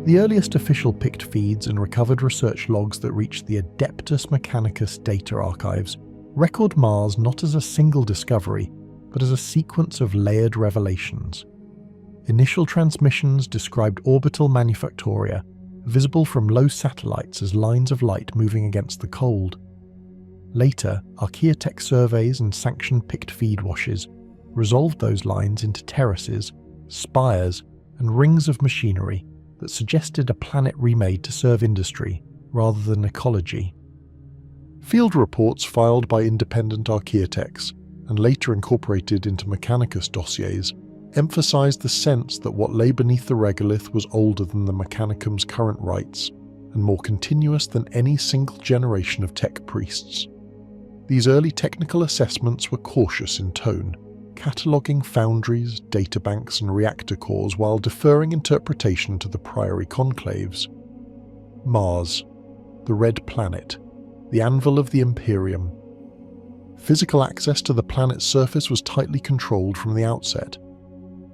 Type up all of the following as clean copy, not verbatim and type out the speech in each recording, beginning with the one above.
The earliest official picked feeds and recovered research logs that reached the Adeptus Mechanicus data archives record Mars not as a single discovery, but as a sequence of layered revelations. Initial transmissions described orbital manufactoria, visible from low satellites as lines of light moving against the cold. Later, Archaeotech surveys and sanctioned picked feed washes resolved those lines into terraces, spires, and rings of machinery that suggested a planet remade to serve industry rather than ecology. Field reports filed by independent archaeotechs and later incorporated into Mechanicus dossiers emphasized the sense that what lay beneath the regolith was older than the Mechanicum's current rites and more continuous than any single generation of tech priests. These early technical assessments were cautious in tone, cataloguing foundries, databanks, and reactor cores while deferring interpretation to the priory conclaves. Mars, the red planet, the anvil of the Imperium. Physical access to the planet's surface was tightly controlled from the outset.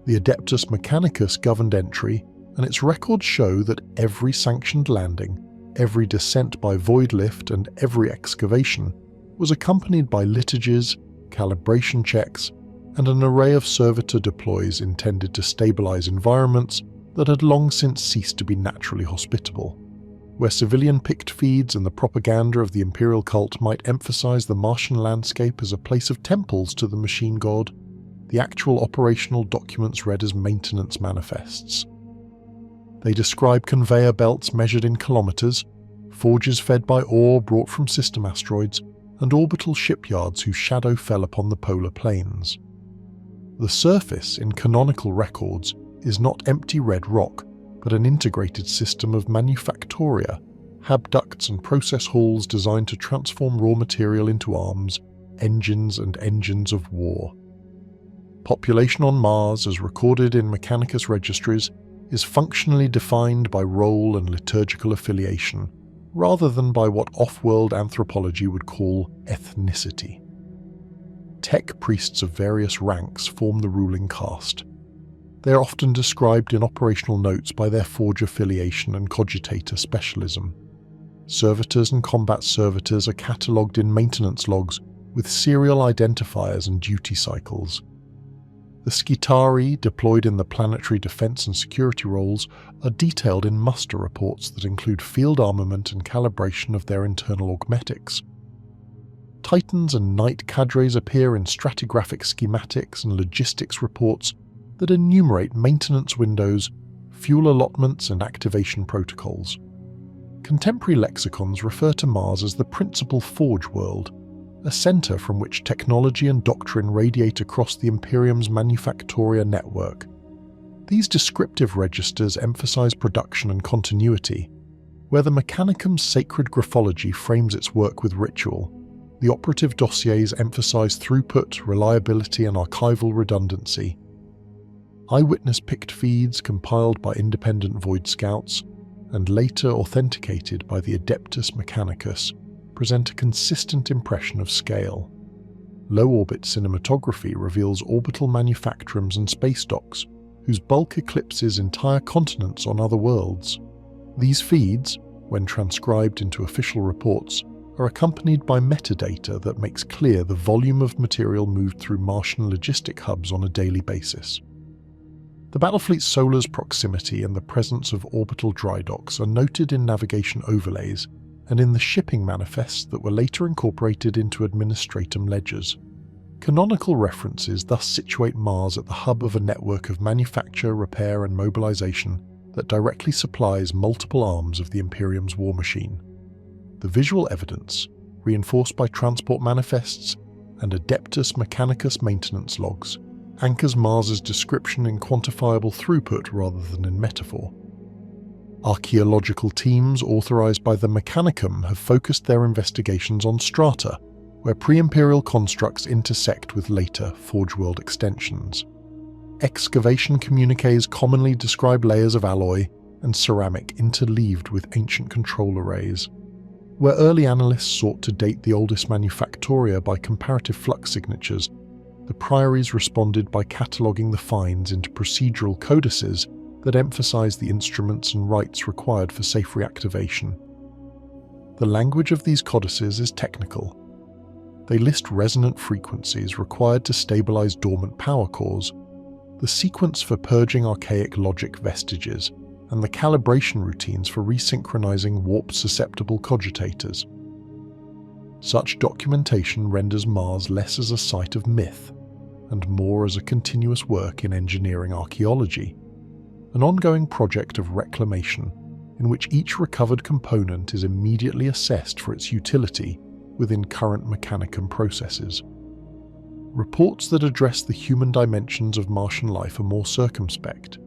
The Adeptus Mechanicus governed entry, and its records show that every sanctioned landing, every descent by void lift, and every excavation was accompanied by liturgies, calibration checks, and an array of servitor deploys intended to stabilize environments that had long since ceased to be naturally hospitable. Where civilian picked feeds and the propaganda of the imperial cult might emphasize the Martian landscape as a place of temples to the machine god, the actual operational documents read as maintenance manifests. They describe conveyor belts measured in kilometers, forges fed by ore brought from system asteroids, and orbital shipyards whose shadow fell upon the polar plains. The surface in canonical records is not empty red rock, but an integrated system of manufactoria, habducts and process halls designed to transform raw material into arms, engines and engines of war. Population on Mars, as recorded in Mechanicus registries, is functionally defined by role and liturgical affiliation, rather than by what off-world anthropology would call ethnicity. Tech priests of various ranks form the ruling caste. They are often described in operational notes by their forge affiliation and cogitator specialism. Servitors and combat servitors are catalogued in maintenance logs with serial identifiers and duty cycles. The Skitarii, deployed in the planetary defense and security roles, are detailed in muster reports that include field armament and calibration of their internal augmetics. Titans and Knight cadres appear in stratigraphic schematics and logistics reports that enumerate maintenance windows, fuel allotments, and activation protocols. Contemporary lexicons refer to Mars as the principal forge world, a center from which technology and doctrine radiate across the Imperium's manufactoria network. These descriptive registers emphasize production and continuity. Where the Mechanicum's sacred graphology frames its work with ritual, the operative dossiers emphasize throughput, reliability, and archival redundancy. Eyewitness picked feeds compiled by independent Void Scouts, and later authenticated by the Adeptus Mechanicus, present a consistent impression of scale. Low-orbit cinematography reveals orbital manufactorums and space docks, whose bulk eclipses entire continents on other worlds. These feeds, when transcribed into official reports, are accompanied by metadata that makes clear the volume of material moved through Martian logistic hubs on a daily basis. The Battlefleet Solar's proximity and the presence of orbital dry docks are noted in navigation overlays and in the shipping manifests that were later incorporated into administratum ledgers. Canonical references thus situate Mars at the hub of a network of manufacture, repair, and mobilization that directly supplies multiple arms of the Imperium's war machine. The visual evidence, reinforced by transport manifests and Adeptus Mechanicus maintenance logs, anchors Mars's description in quantifiable throughput rather than in metaphor. Archaeological teams authorized by the Mechanicum have focused their investigations on strata, where pre-imperial constructs intersect with later Forge World extensions. Excavation communiques commonly describe layers of alloy and ceramic interleaved with ancient control arrays. Where early analysts sought to date the oldest manufactoria by comparative flux signatures, the priories responded by cataloguing the finds into procedural codices that emphasize the instruments and rites required for safe reactivation. The language of these codices is technical. They list resonant frequencies required to stabilize dormant power cores, the sequence for purging archaic logic vestiges, and the calibration routines for resynchronizing warp-susceptible cogitators. Such documentation renders Mars less as a site of myth, and more as a continuous work in engineering archaeology, an ongoing project of reclamation in which each recovered component is immediately assessed for its utility within current Mechanicum processes. Reports that address the human dimensions of Martian life are more circumspect.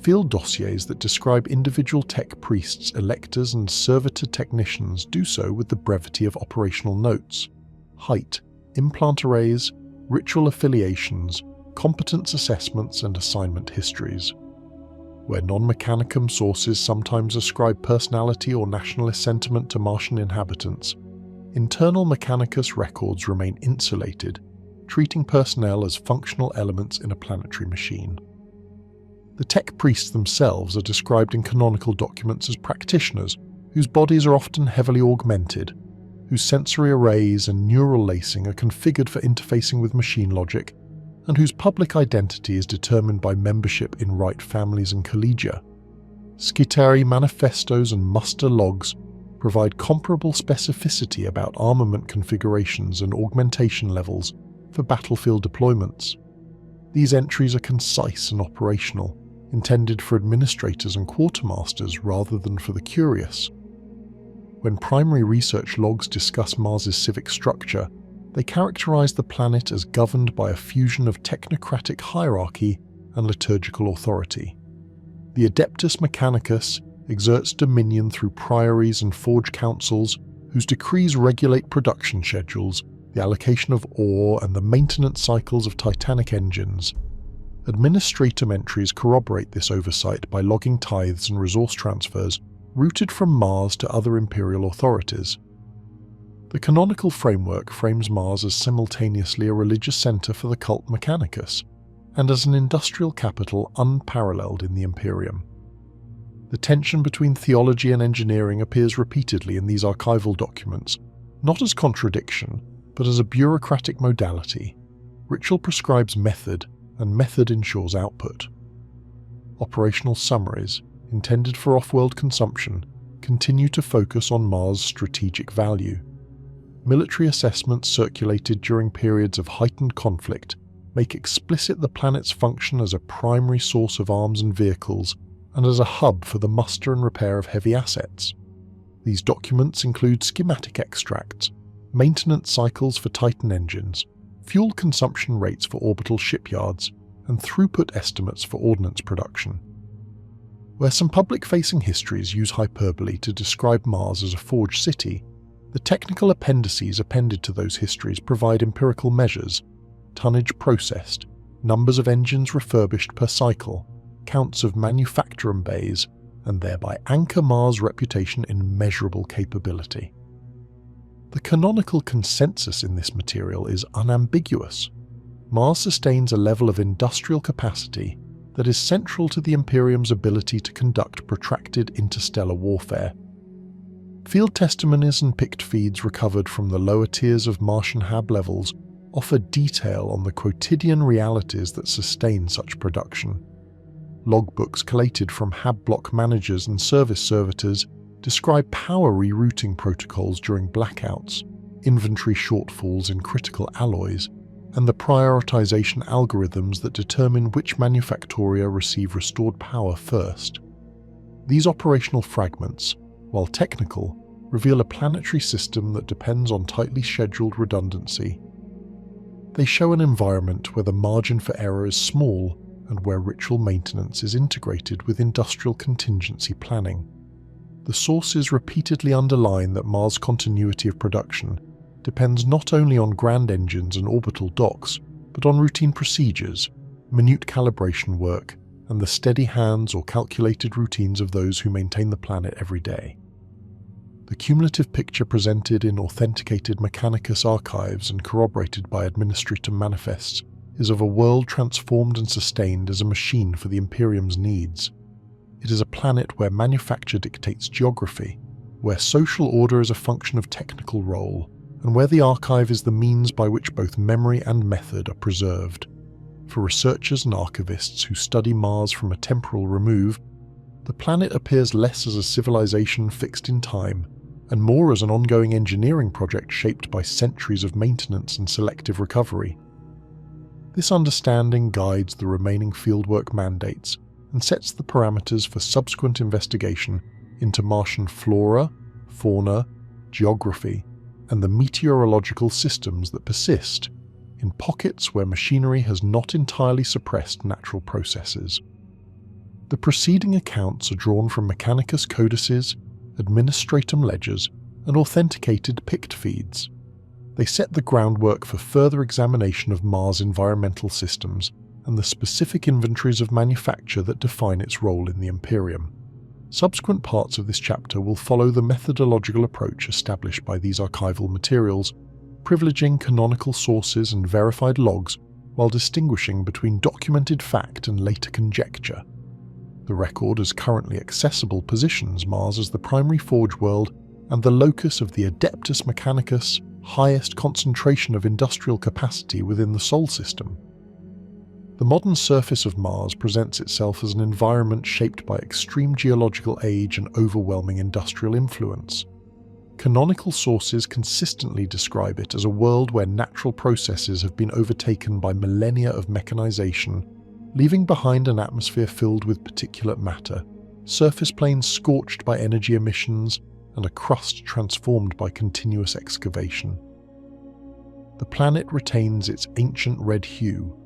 Field dossiers that describe individual tech priests, electors, and servitor technicians do so with the brevity of operational notes, height, implant arrays, ritual affiliations, competence assessments, and assignment histories. Where non-Mechanicum sources sometimes ascribe personality or nationalist sentiment to Martian inhabitants, internal Mechanicus records remain insulated, treating personnel as functional elements in a planetary machine. The tech priests themselves are described in canonical documents as practitioners whose bodies are often heavily augmented, whose sensory arrays and neural lacing are configured for interfacing with machine logic, and whose public identity is determined by membership in rite families and collegia. Skitarii manifestos and muster logs provide comparable specificity about armament configurations and augmentation levels for battlefield deployments. These entries are concise and operational, intended for administrators and quartermasters rather than for the curious. When primary research logs discuss Mars's civic structure, they characterize the planet as governed by a fusion of technocratic hierarchy and liturgical authority. The Adeptus Mechanicus exerts dominion through priories and forge councils whose decrees regulate production schedules, the allocation of ore, and the maintenance cycles of titanic engines. Administratum entries corroborate this oversight by logging tithes and resource transfers routed from Mars to other imperial authorities. The canonical framework frames Mars as simultaneously a religious center for the cult Mechanicus, and as an industrial capital unparalleled in the Imperium. The tension between theology and engineering appears repeatedly in these archival documents, not as contradiction, but as a bureaucratic modality. Ritual prescribes method, and method ensures output. Operational summaries, intended for off-world consumption, continue to focus on Mars' strategic value. Military assessments circulated during periods of heightened conflict make explicit the planet's function as a primary source of arms and vehicles, and as a hub for the muster and repair of heavy assets. These documents include schematic extracts, maintenance cycles for Titan engines, fuel consumption rates for orbital shipyards, and throughput estimates for ordnance production. Where some public-facing histories use hyperbole to describe Mars as a forged city, the technical appendices appended to those histories provide empirical measures: tonnage processed, numbers of engines refurbished per cycle, counts of manufacturing bays, and thereby anchor Mars' reputation in measurable capability. The canonical consensus in this material is unambiguous. Mars sustains a level of industrial capacity that is central to the Imperium's ability to conduct protracted interstellar warfare. Field testimonies and picked feeds recovered from the lower tiers of Martian hab levels offer detail on the quotidian realities that sustain such production. Logbooks collated from hab block managers and service servitors describe power rerouting protocols during blackouts, inventory shortfalls in critical alloys, and the prioritization algorithms that determine which manufactoria receive restored power first. These operational fragments, while technical, reveal a planetary system that depends on tightly scheduled redundancy. They show an environment where the margin for error is small and where ritual maintenance is integrated with industrial contingency planning. The sources repeatedly underline that Mars' continuity of production depends not only on grand engines and orbital docks, but on routine procedures, minute calibration work, and the steady hands or calculated routines of those who maintain the planet every day. The cumulative picture presented in authenticated Mechanicus archives and corroborated by administratum manifests is of a world transformed and sustained as a machine for the Imperium's needs. It is a planet where manufacture dictates geography, where social order is a function of technical role, and where the archive is the means by which both memory and method are preserved. For researchers and archivists who study Mars from a temporal remove, the planet appears less as a civilization fixed in time, and more as an ongoing engineering project shaped by centuries of maintenance and selective recovery. This understanding guides the remaining fieldwork mandates and sets the parameters for subsequent investigation into Martian flora, fauna, geography, and the meteorological systems that persist in pockets where machinery has not entirely suppressed natural processes. The preceding accounts are drawn from Mechanicus codices, administratum ledgers, and authenticated Pict feeds. They set the groundwork for further examination of Mars' environmental systems and the specific inventories of manufacture that define its role in the Imperium. Subsequent parts of this chapter will follow the methodological approach established by these archival materials, privileging canonical sources and verified logs while distinguishing between documented fact and later conjecture. The record as currently accessible positions Mars as the primary forge world and the locus of the Adeptus Mechanicus, highest concentration of industrial capacity within the Sol system. The modern surface of Mars presents itself as an environment shaped by extreme geological age and overwhelming industrial influence. Canonical sources consistently describe it as a world where natural processes have been overtaken by millennia of mechanization, leaving behind an atmosphere filled with particulate matter, surface plains scorched by energy emissions, and a crust transformed by continuous excavation. The planet retains its ancient red hue,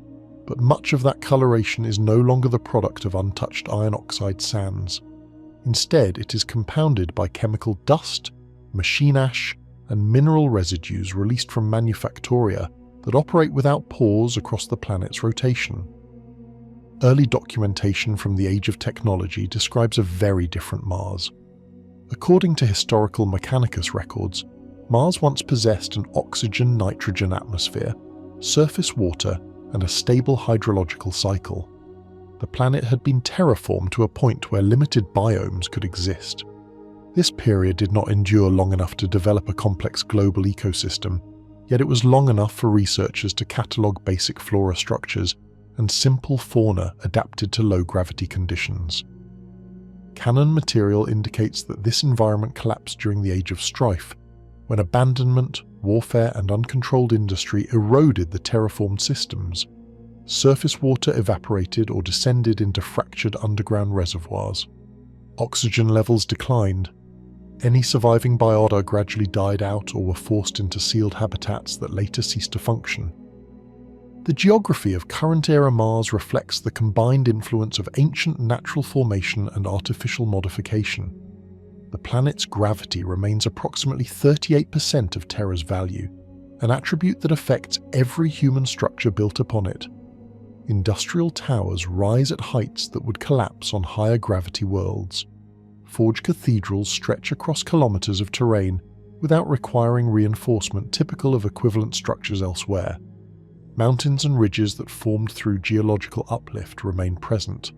but much of that coloration is no longer the product of untouched iron oxide sands. Instead, it is compounded by chemical dust, machine ash, and mineral residues released from manufactoria that operate without pause across the planet's rotation. Early documentation from the Age of Technology describes a very different Mars. According to historical Mechanicus records, Mars once possessed an oxygen-nitrogen atmosphere, surface water, and a stable hydrological cycle. The planet had been terraformed to a point where limited biomes could exist. This period did not endure long enough to develop a complex global ecosystem, yet it was long enough for researchers to catalogue basic flora structures and simple fauna adapted to low-gravity conditions. Canon material indicates that this environment collapsed during the Age of Strife, when abandonment, warfare, and uncontrolled industry eroded the terraformed systems. Surface water evaporated or descended into fractured underground reservoirs. Oxygen levels declined. Any surviving biota gradually died out or were forced into sealed habitats that later ceased to function. The geography of current-era Mars reflects the combined influence of ancient natural formation and artificial modification. The planet's gravity remains approximately 38% of Terra's value, an attribute that affects every human structure built upon it. Industrial towers rise at heights that would collapse on higher gravity worlds. Forge cathedrals stretch across kilometers of terrain without requiring reinforcement typical of equivalent structures elsewhere. Mountains and ridges that formed through geological uplift remain present,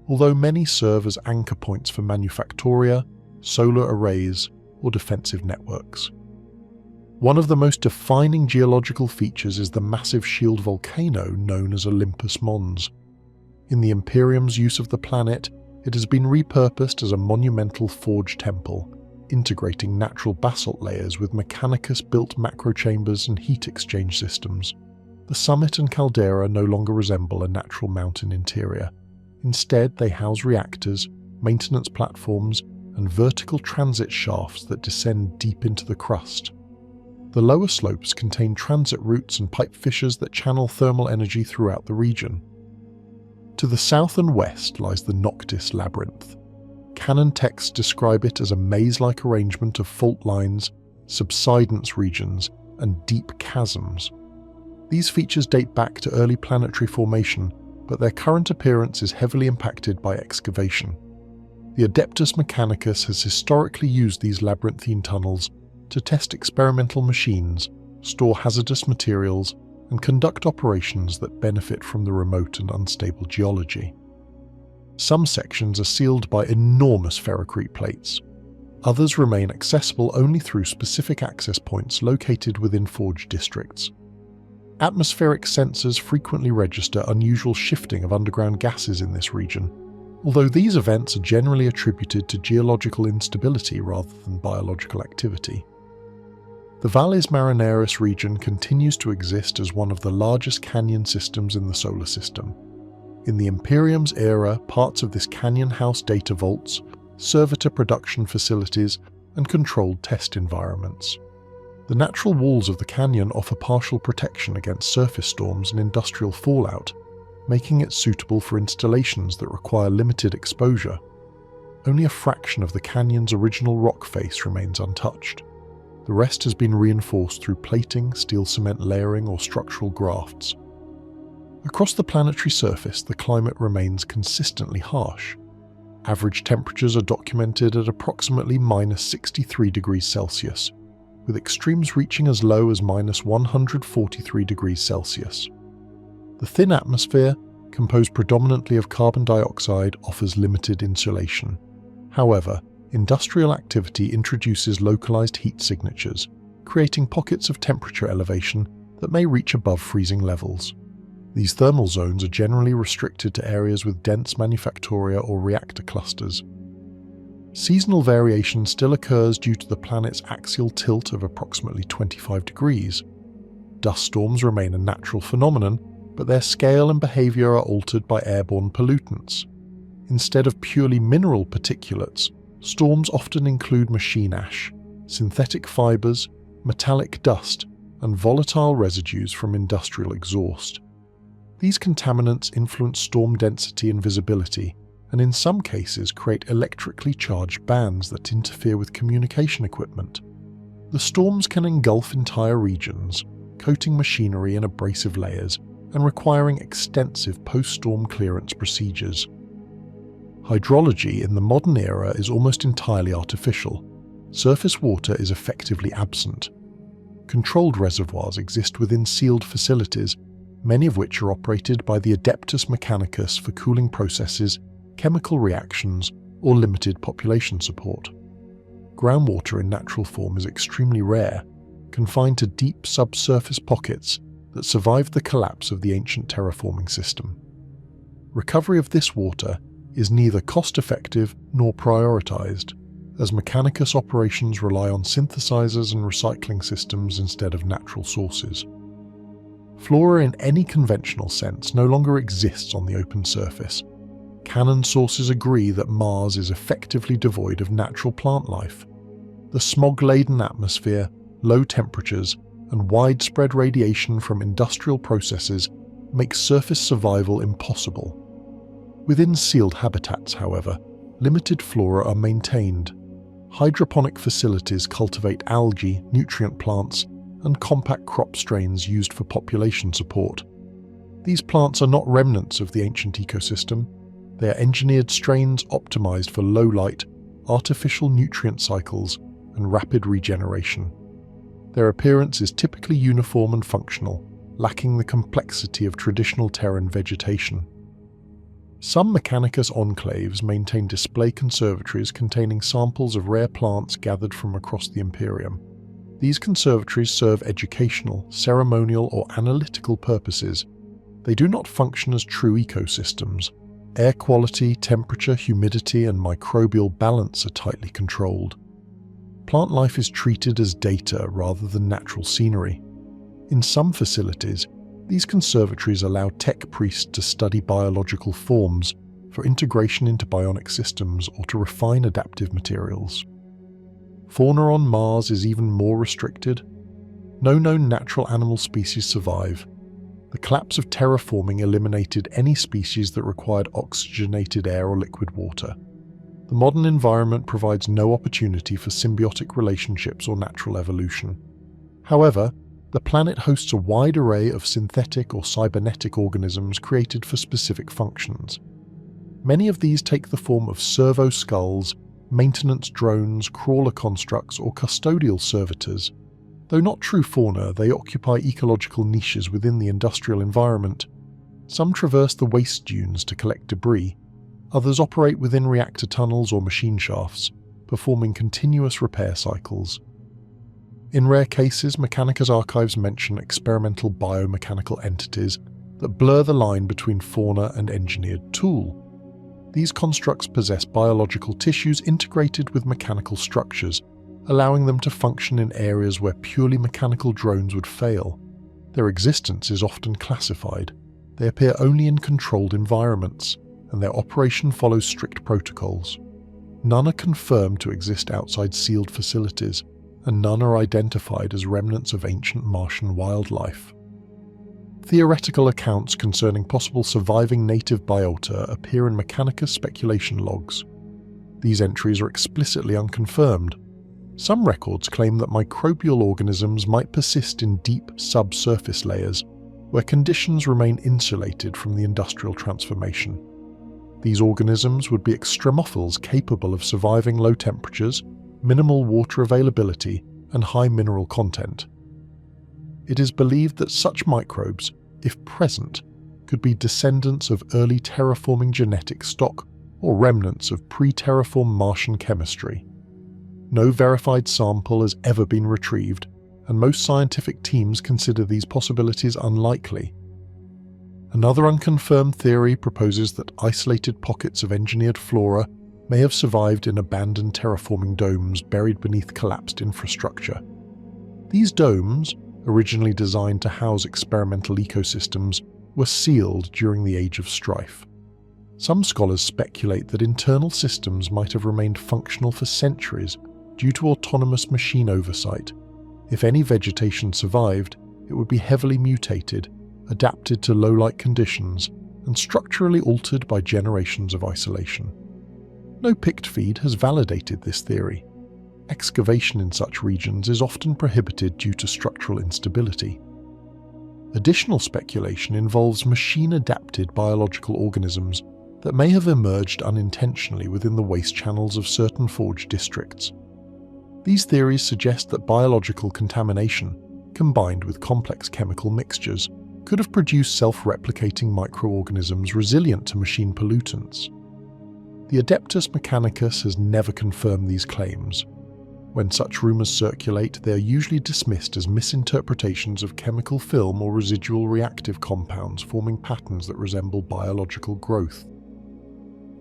although many serve as anchor points for manufactoria, solar arrays, or defensive networks. One of the most defining geological features is the massive shield volcano known as Olympus Mons. In the Imperium's use of the planet, it has been repurposed as a monumental forge temple, integrating natural basalt layers with Mechanicus-built macrochambers and heat exchange systems. The summit and caldera no longer resemble a natural mountain interior. Instead, they house reactors, maintenance platforms, and vertical transit shafts that descend deep into the crust. The lower slopes contain transit routes and pipe fissures that channel thermal energy throughout the region. To the south and west lies the Noctis Labyrinth. Canon texts describe it as a maze-like arrangement of fault lines, subsidence regions, and deep chasms. These features date back to early planetary formation, but their current appearance is heavily impacted by excavation. The Adeptus Mechanicus has historically used these labyrinthine tunnels to test experimental machines, store hazardous materials, and conduct operations that benefit from the remote and unstable geology. Some sections are sealed by enormous ferrocrete plates. Others remain accessible only through specific access points located within forge districts. Atmospheric sensors frequently register unusual shifting of underground gases in this region, although these events are generally attributed to geological instability rather than biological activity. The Valles Marineris region continues to exist as one of the largest canyon systems in the solar system. In the Imperium's era, parts of this canyon house data vaults, servitor production facilities, and controlled test environments. The natural walls of the canyon offer partial protection against surface storms and industrial fallout, making it suitable for installations that require limited exposure. Only a fraction of the canyon's original rock face remains untouched. The rest has been reinforced through plating, steel cement layering, or structural grafts. Across the planetary surface, the climate remains consistently harsh. Average temperatures are documented at approximately -63 degrees Celsius, with extremes reaching as low as -143 degrees Celsius. The thin atmosphere, composed predominantly of carbon dioxide, offers limited insulation. However, industrial activity introduces localized heat signatures, creating pockets of temperature elevation that may reach above freezing levels. These thermal zones are generally restricted to areas with dense manufactoria or reactor clusters. Seasonal variation still occurs due to the planet's axial tilt of approximately 25 degrees. Dust storms remain a natural phenomenon, but their scale and behavior are altered by airborne pollutants. Instead of purely mineral particulates, storms often include machine ash, synthetic fibers, metallic dust, and volatile residues from industrial exhaust. These contaminants influence storm density and visibility, and in some cases create electrically charged bands that interfere with communication equipment. The storms can engulf entire regions, coating machinery in abrasive layers and requiring extensive post-storm clearance procedures. Hydrology in the modern era is almost entirely artificial. Surface water is effectively absent. Controlled reservoirs exist within sealed facilities, many of which are operated by the Adeptus Mechanicus for cooling processes, chemical reactions, or limited population support. Groundwater in natural form is extremely rare, confined to deep subsurface pockets that survived the collapse of the ancient terraforming system. Recovery of this water is neither cost-effective nor prioritized, as Mechanicus operations rely on synthesizers and recycling systems instead of natural sources. Flora in any conventional sense no longer exists on the open surface. Canon sources agree that Mars is effectively devoid of natural plant life. The smog-laden atmosphere, low temperatures, and widespread radiation from industrial processes make surface survival impossible. Within sealed habitats, however, limited flora are maintained. Hydroponic facilities cultivate algae, nutrient plants, and compact crop strains used for population support. These plants are not remnants of the ancient ecosystem. They are engineered strains optimized for low light, artificial nutrient cycles, and rapid regeneration. Their appearance is typically uniform and functional, lacking the complexity of traditional Terran vegetation. Some Mechanicus enclaves maintain display conservatories containing samples of rare plants gathered from across the Imperium. These conservatories serve educational, ceremonial, or analytical purposes. They do not function as true ecosystems. Air quality, temperature, humidity, and microbial balance are tightly controlled. Plant life is treated as data rather than natural scenery. In some facilities, these conservatories allow tech priests to study biological forms for integration into bionic systems or to refine adaptive materials. Fauna on Mars is even more restricted. No known natural animal species survive. The collapse of terraforming eliminated any species that required oxygenated air or liquid water. The modern environment provides no opportunity for symbiotic relationships or natural evolution. However, the planet hosts a wide array of synthetic or cybernetic organisms created for specific functions. Many of these take the form of servo skulls, maintenance drones, crawler constructs, or custodial servitors. Though not true fauna, they occupy ecological niches within the industrial environment. Some traverse the waste dunes to collect debris. Others operate within reactor tunnels or machine shafts, performing continuous repair cycles. In rare cases, Mechanicus archives mention experimental biomechanical entities that blur the line between fauna and engineered tool. These constructs possess biological tissues integrated with mechanical structures, allowing them to function in areas where purely mechanical drones would fail. Their existence is often classified. They appear only in controlled environments, and their operation follows strict protocols. None are confirmed to exist outside sealed facilities, and none are identified as remnants of ancient Martian wildlife. Theoretical accounts concerning possible surviving native biota appear in Mechanicus speculation logs. These entries are explicitly unconfirmed. Some records claim that microbial organisms might persist in deep subsurface layers, where conditions remain insulated from the industrial transformation. These organisms would be extremophiles capable of surviving low temperatures, minimal water availability, and high mineral content. It is believed that such microbes, if present, could be descendants of early terraforming genetic stock or remnants of pre-terraform Martian chemistry. No verified sample has ever been retrieved, and most scientific teams consider these possibilities unlikely. Another unconfirmed theory proposes that isolated pockets of engineered flora may have survived in abandoned terraforming domes buried beneath collapsed infrastructure. These domes, originally designed to house experimental ecosystems, were sealed during the Age of Strife. Some scholars speculate that internal systems might have remained functional for centuries due to autonomous machine oversight. If any vegetation survived, it would be heavily mutated, adapted to low-light conditions, and structurally altered by generations of isolation. No pict feed has validated this theory. Excavation in such regions is often prohibited due to structural instability. Additional speculation involves machine-adapted biological organisms that may have emerged unintentionally within the waste channels of certain forge districts. These theories suggest that biological contamination, combined with complex chemical mixtures, could have produced self-replicating microorganisms resilient to machine pollutants. The Adeptus Mechanicus has never confirmed these claims. When such rumours circulate, they are usually dismissed as misinterpretations of chemical film or residual reactive compounds forming patterns that resemble biological growth.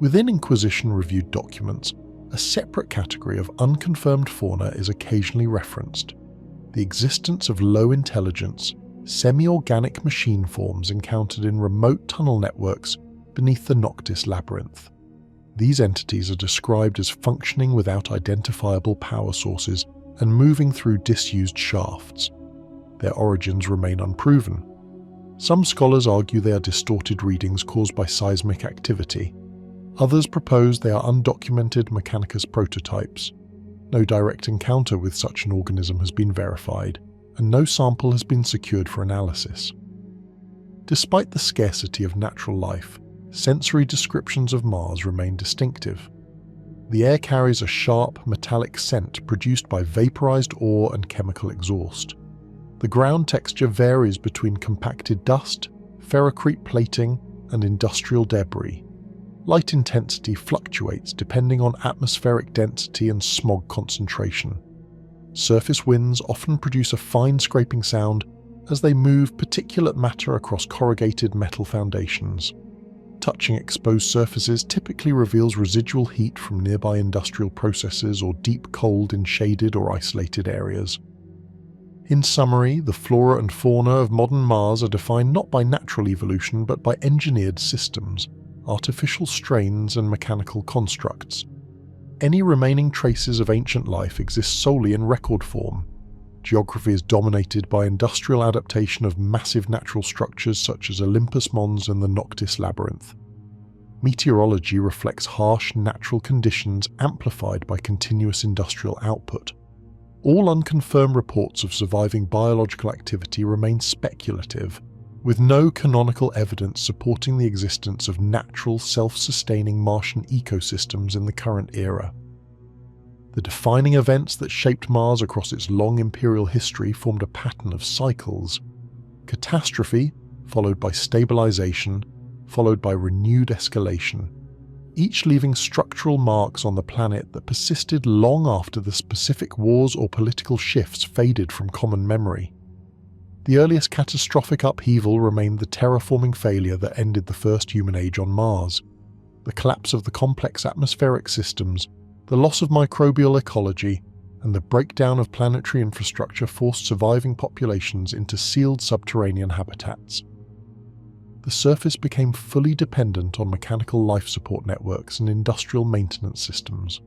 Within Inquisition-reviewed documents, a separate category of unconfirmed fauna is occasionally referenced: the existence of low-intelligence, semi-organic machine forms encountered in remote tunnel networks beneath the Noctis labyrinth. These entities are described as functioning without identifiable power sources and moving through disused shafts. Their origins remain unproven. Some scholars argue they are distorted readings caused by seismic activity. Others propose they are undocumented Mechanicus prototypes. No direct encounter with such an organism has been verified, and no sample has been secured for analysis. Despite the scarcity of natural life, sensory descriptions of Mars remain distinctive. The air carries a sharp, metallic scent produced by vaporized ore and chemical exhaust. The ground texture varies between compacted dust, ferrocrete plating, and industrial debris. Light intensity fluctuates depending on atmospheric density and smog concentration. Surface winds often produce a fine scraping sound as they move particulate matter across corrugated metal foundations. Touching exposed surfaces typically reveals residual heat from nearby industrial processes or deep cold in shaded or isolated areas. In summary, the flora and fauna of modern Mars are defined not by natural evolution but by engineered systems, artificial strains and mechanical constructs. Any remaining traces of ancient life exist solely in record form. Geography is dominated by industrial adaptation of massive natural structures such as Olympus Mons and the Noctis Labyrinth. Meteorology reflects harsh natural conditions amplified by continuous industrial output. All unconfirmed reports of surviving biological activity remain speculative, with no canonical evidence supporting the existence of natural, self-sustaining Martian ecosystems in the current era. The defining events that shaped Mars across its long imperial history formed a pattern of cycles: catastrophe, followed by stabilization, followed by renewed escalation. each leaving structural marks on the planet that persisted long after the specific wars or political shifts faded from common memory. The earliest catastrophic upheaval remained the terraforming failure that ended the first human age on Mars. The collapse of the complex atmospheric systems, the loss of microbial ecology, and the breakdown of planetary infrastructure forced surviving populations into sealed subterranean habitats. The surface became fully dependent on mechanical life support networks and industrial maintenance systems.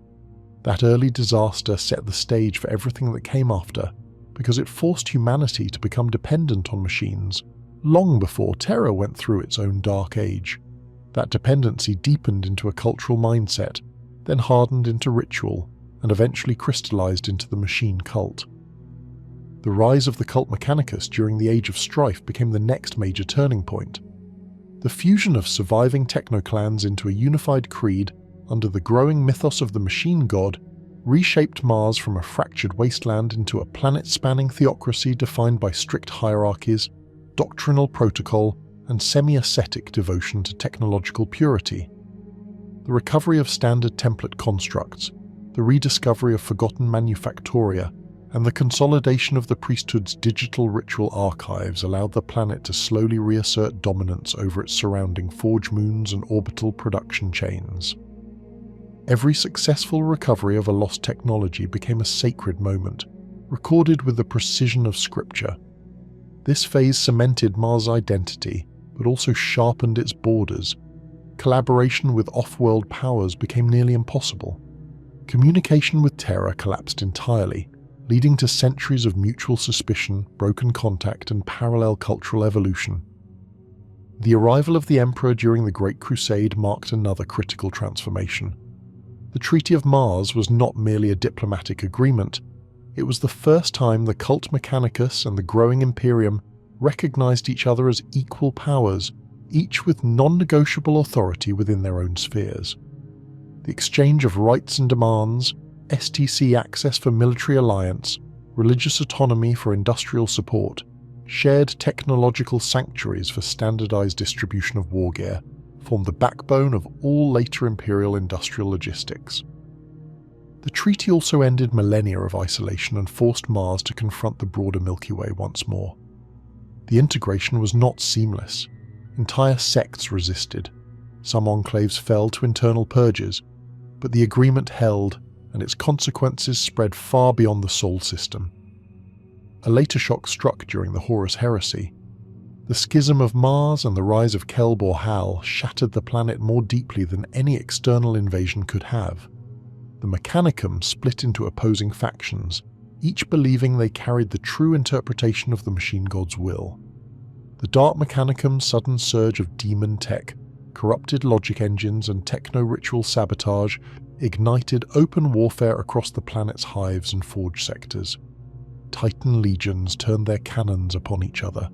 That early disaster set the stage for everything that came after, because it forced humanity to become dependent on machines long before Terra went through its own dark age. That dependency deepened into a cultural mindset, then hardened into ritual, and eventually crystallized into the machine cult. The rise of the cult Mechanicus during the Age of Strife became the next major turning point. The fusion of surviving technoclans into a unified creed under the growing mythos of the machine god reshaped Mars from a fractured wasteland into a planet-spanning theocracy defined by strict hierarchies, doctrinal protocol, and semi-ascetic devotion to technological purity. The recovery of standard template constructs, the rediscovery of forgotten manufactoria, and the consolidation of the priesthood's digital ritual archives allowed the planet to slowly reassert dominance over its surrounding forge moons and orbital production chains. Every successful recovery of a lost technology became a sacred moment, recorded with the precision of scripture. This phase cemented Mars' identity, but also sharpened its borders. Collaboration with off-world powers became nearly impossible. Communication with Terra collapsed entirely, leading to centuries of mutual suspicion, broken contact, and parallel cultural evolution. The arrival of the Emperor during the Great Crusade marked another critical transformation. The Treaty of Mars was not merely a diplomatic agreement, it was the first time the cult Mechanicus and the growing Imperium recognized each other as equal powers, each with non-negotiable authority within their own spheres. The exchange of rights and demands, STC access for military alliance, religious autonomy for industrial support, shared technological sanctuaries for standardized distribution of war gear, formed the backbone of all later imperial industrial logistics. The treaty also ended millennia of isolation and forced Mars to confront the broader Milky Way once more. The integration was not seamless. Entire sects resisted. Some enclaves fell to internal purges, but the agreement held, and its consequences spread far beyond the Sol system. A later shock struck during the Horus Heresy. The schism of Mars and the rise of Kelb or Hal shattered the planet more deeply than any external invasion could have. The Mechanicum split into opposing factions, each believing they carried the true interpretation of the machine god's will. The Dark Mechanicum's sudden surge of demon tech, corrupted logic engines, and techno-ritual sabotage ignited open warfare across the planet's hives and forge sectors. Titan Legions turned their cannons upon each other.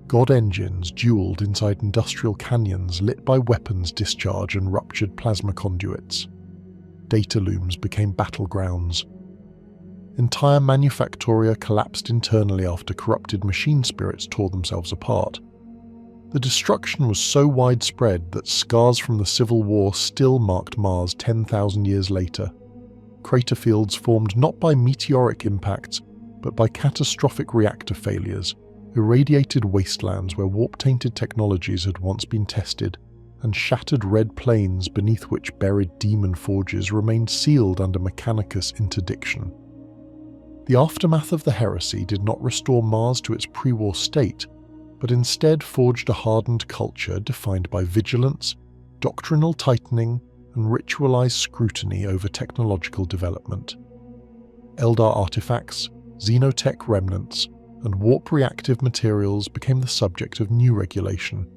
God engines dueled inside industrial canyons lit by weapons discharge and ruptured plasma conduits. Data looms became battlegrounds. Entire manufactoria collapsed internally after corrupted machine spirits tore themselves apart. The destruction was so widespread that scars from the Civil War still marked Mars 10,000 years later. Crater fields formed not by meteoric impacts, but by catastrophic reactor failures, irradiated wastelands where warp-tainted technologies had once been tested, and shattered red plains beneath which buried demon forges remained sealed under Mechanicus interdiction. The aftermath of the heresy did not restore Mars to its pre-war state, but instead forged a hardened culture defined by vigilance, doctrinal tightening, and ritualized scrutiny over technological development. Eldar artifacts, xenotech remnants, and warp-reactive materials became the subject of new regulation.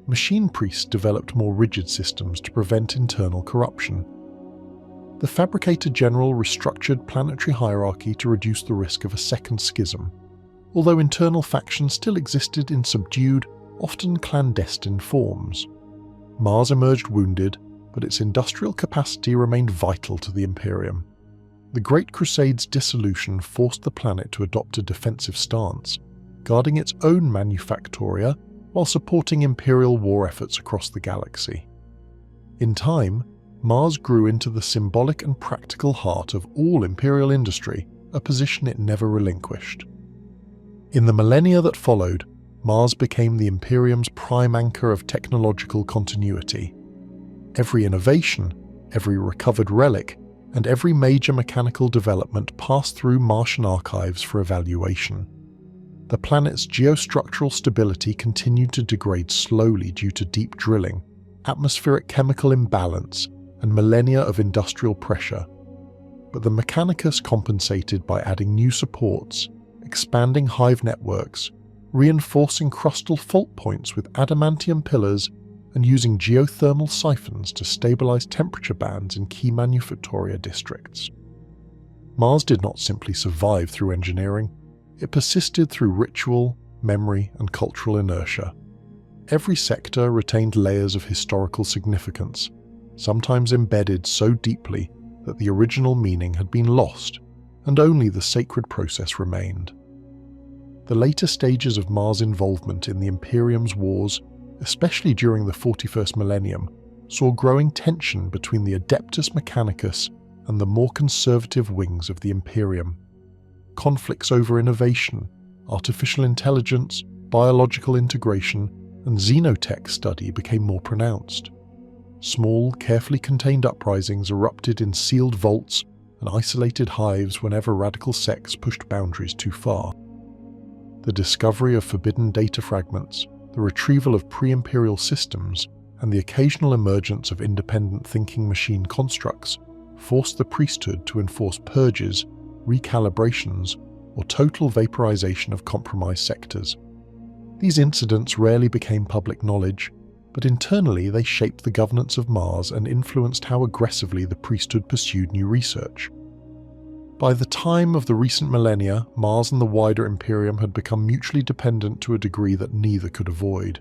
Machine priests developed more rigid systems to prevent internal corruption. The Fabricator General restructured planetary hierarchy to reduce the risk of a second schism, although internal factions still existed in subdued, often clandestine forms. Mars emerged wounded, but its industrial capacity remained vital to the Imperium. The Great Crusade's dissolution forced the planet to adopt a defensive stance, guarding its own manufactoria while supporting imperial war efforts across the galaxy. In time, Mars grew into the symbolic and practical heart of all Imperial industry, a position it never relinquished. In the millennia that followed, Mars became the Imperium's prime anchor of technological continuity. Every innovation, every recovered relic, and every major mechanical development passed through Martian archives for evaluation. The planet's geostructural stability continued to degrade slowly due to deep drilling, atmospheric chemical imbalance, and millennia of industrial pressure. But the Mechanicus compensated by adding new supports, expanding hive networks, reinforcing crustal fault points with adamantium pillars, and using geothermal siphons to stabilize temperature bands in key manufactoria districts. Mars did not simply survive through engineering, it persisted through ritual, memory, and cultural inertia. Every sector retained layers of historical significance, sometimes embedded so deeply that the original meaning had been lost, and only the sacred process remained. The later stages of Mars' involvement in the Imperium's wars, especially during the 41st millennium, saw growing tension between the Adeptus Mechanicus and the more conservative wings of the Imperium. Conflicts over innovation, artificial intelligence, biological integration, and xenotech study became more pronounced. Small, carefully contained uprisings erupted in sealed vaults and isolated hives whenever radical sects pushed boundaries too far. The discovery of forbidden data fragments, the retrieval of pre-imperial systems, and the occasional emergence of independent thinking machine constructs forced the priesthood to enforce purges, recalibrations, or total vaporization of compromised sectors. These incidents rarely became public knowledge, but internally they shaped the governance of Mars and influenced how aggressively the priesthood pursued new research. By the time of the recent millennia, Mars and the wider Imperium had become mutually dependent to a degree that neither could avoid.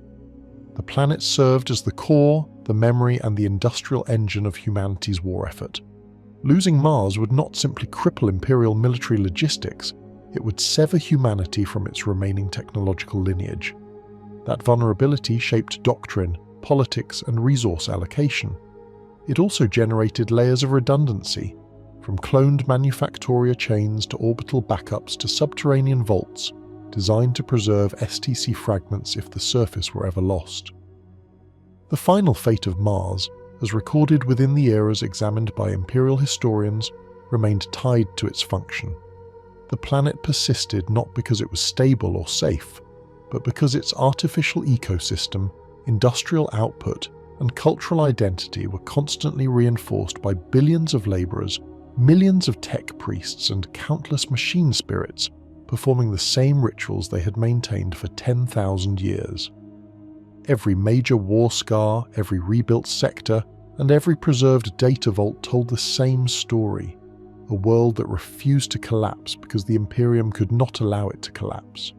The planet served as the core, the memory, and the industrial engine of humanity's war effort. Losing Mars would not simply cripple Imperial military logistics, it would sever humanity from its remaining technological lineage. That vulnerability shaped doctrine, politics, and resource allocation. It also generated layers of redundancy, from cloned manufactoria chains to orbital backups to subterranean vaults, designed to preserve STC fragments if the surface were ever lost. The final fate of Mars, as recorded within the eras examined by Imperial historians, remained tied to its function. The planet persisted not because it was stable or safe, but because its artificial ecosystem, industrial output, and cultural identity were constantly reinforced by billions of laborers, millions of tech priests, and countless machine spirits performing the same rituals they had maintained for 10,000 years. Every major war scar, every rebuilt sector, and every preserved data vault told the same story, a world that refused to collapse because the Imperium could not allow it to collapse.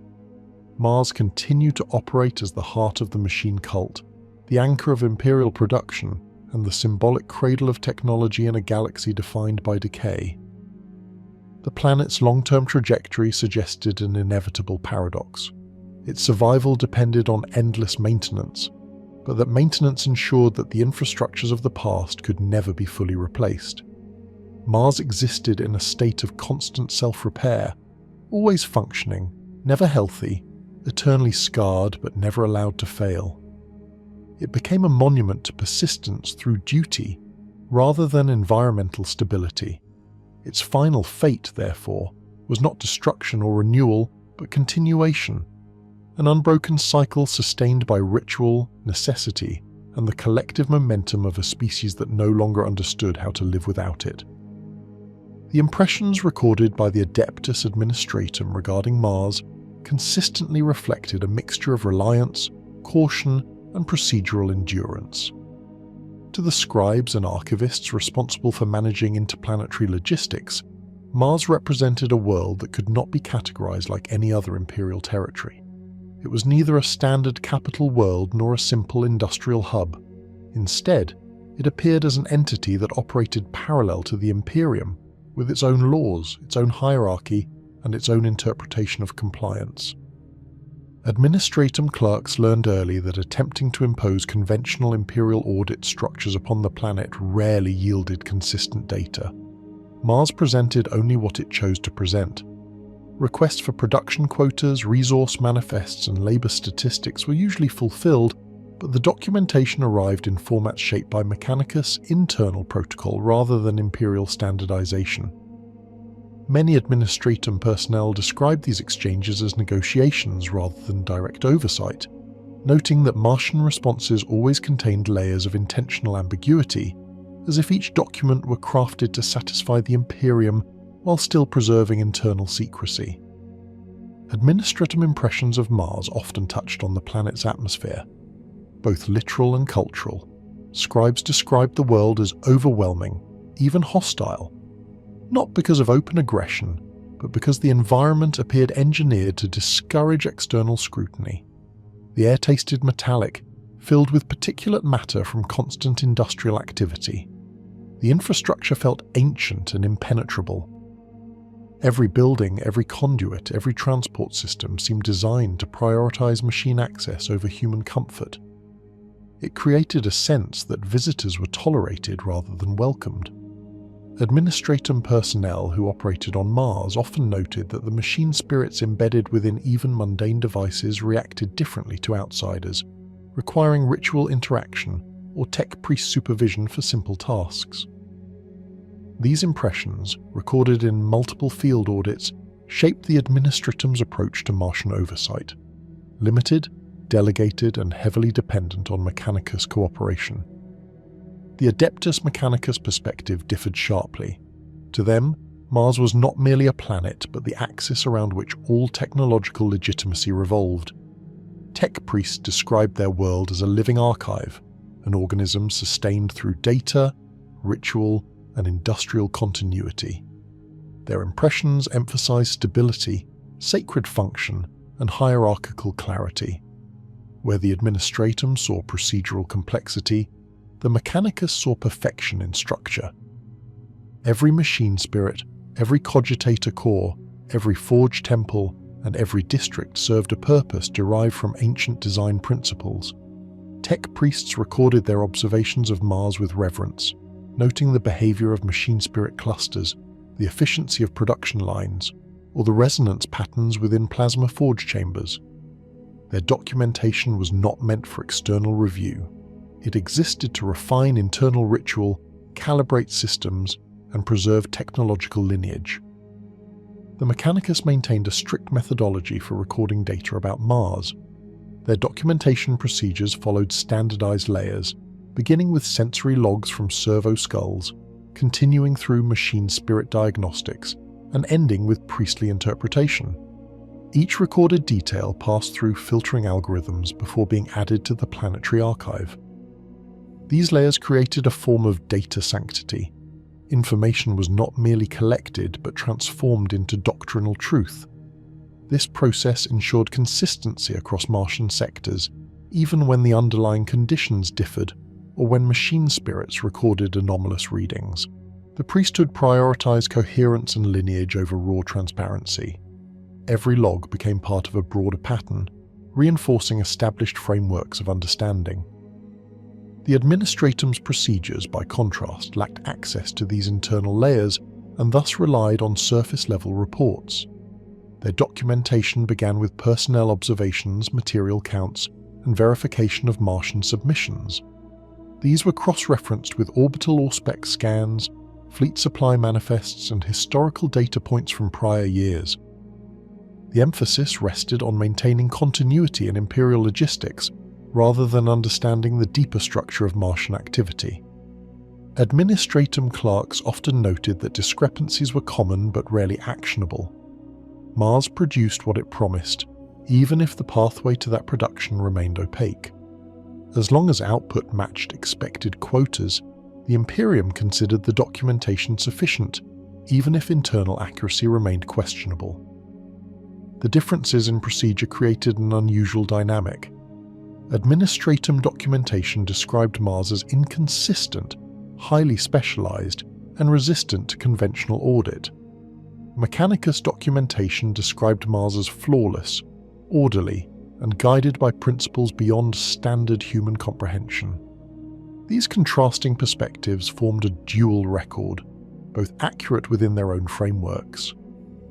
Mars continued to operate as the heart of the machine cult, the anchor of Imperial production, and the symbolic cradle of technology in a galaxy defined by decay. The planet's long-term trajectory suggested an inevitable paradox. Its survival depended on endless maintenance, but that maintenance ensured that the infrastructures of the past could never be fully replaced. Mars existed in a state of constant self-repair, always functioning, never healthy, eternally scarred but never allowed to fail. It became a monument to persistence through duty, rather than environmental stability. Its final fate, therefore, was not destruction or renewal, but continuation, an unbroken cycle sustained by ritual, necessity, and the collective momentum of a species that no longer understood how to live without it. The impressions recorded by the Adeptus Administratum regarding Mars consistently reflected a mixture of reliance, caution, and procedural endurance. To the scribes and archivists responsible for managing interplanetary logistics, Mars represented a world that could not be categorized like any other Imperial territory. It was neither a standard capital world nor a simple industrial hub. Instead, it appeared as an entity that operated parallel to the Imperium, with its own laws, its own hierarchy, and its own interpretation of compliance. Administratum clerks learned early that attempting to impose conventional imperial audit structures upon the planet rarely yielded consistent data. Mars presented only what it chose to present. Requests for production quotas, resource manifests, and labor statistics were usually fulfilled, but the documentation arrived in formats shaped by Mechanicus' internal protocol rather than imperial standardization. Many administratum personnel described these exchanges as negotiations rather than direct oversight, noting that Martian responses always contained layers of intentional ambiguity, as if each document were crafted to satisfy the Imperium while still preserving internal secrecy. Administratum impressions of Mars often touched on the planet's atmosphere, both literal and cultural. Scribes described the world as overwhelming, even hostile, not because of open aggression, but because the environment appeared engineered to discourage external scrutiny. The air tasted metallic, filled with particulate matter from constant industrial activity. The infrastructure felt ancient and impenetrable. Every building, every conduit, every transport system seemed designed to prioritize machine access over human comfort. It created a sense that visitors were tolerated rather than welcomed. Administratum personnel who operated on Mars often noted that the machine spirits embedded within even mundane devices reacted differently to outsiders, requiring ritual interaction or tech priest supervision for simple tasks. These impressions, recorded in multiple field audits, shaped the administratum's approach to Martian oversight: limited, delegated, and heavily dependent on Mechanicus cooperation. The Adeptus Mechanicus perspective differed sharply. To them, Mars was not merely a planet, but the axis around which all technological legitimacy revolved. Tech priests described their world as a living archive, an organism sustained through data, ritual, and industrial continuity. Their impressions emphasized stability, sacred function, and hierarchical clarity. Where the administratum saw procedural complexity, the Mechanicus saw perfection in structure. Every machine spirit, every cogitator core, every forged temple, and every district served a purpose derived from ancient design principles. Tech priests recorded their observations of Mars with reverence, noting the behavior of machine spirit clusters, the efficiency of production lines, or the resonance patterns within plasma forge chambers. Their documentation was not meant for external review. It existed to refine internal ritual, calibrate systems, and preserve technological lineage. The Mechanicus maintained a strict methodology for recording data about Mars. Their documentation procedures followed standardized layers, beginning with sensory logs from servo skulls, continuing through machine spirit diagnostics, and ending with priestly interpretation. Each recorded detail passed through filtering algorithms before being added to the planetary archive. These layers created a form of data sanctity. Information was not merely collected but transformed into doctrinal truth. This process ensured consistency across Martian sectors, even when the underlying conditions differed or when machine spirits recorded anomalous readings. The priesthood prioritized coherence and lineage over raw transparency. Every log became part of a broader pattern, reinforcing established frameworks of understanding. The administratum's procedures, by contrast, lacked access to these internal layers and thus relied on surface-level reports. Their documentation began with personnel observations, material counts, and verification of Martian submissions. These were cross-referenced with orbital AUSPEC scans, fleet supply manifests, and historical data points from prior years. The emphasis rested on maintaining continuity in imperial logistics, rather than understanding the deeper structure of Martian activity. Administratum clerks often noted that discrepancies were common but rarely actionable. Mars produced what it promised, even if the pathway to that production remained opaque. As long as output matched expected quotas, the Imperium considered the documentation sufficient, even if internal accuracy remained questionable. The differences in procedure created an unusual dynamic. Administratum documentation described Mars as inconsistent, highly specialized, and resistant to conventional audit. Mechanicus documentation described Mars as flawless, orderly, and guided by principles beyond standard human comprehension. These contrasting perspectives formed a dual record, both accurate within their own frameworks.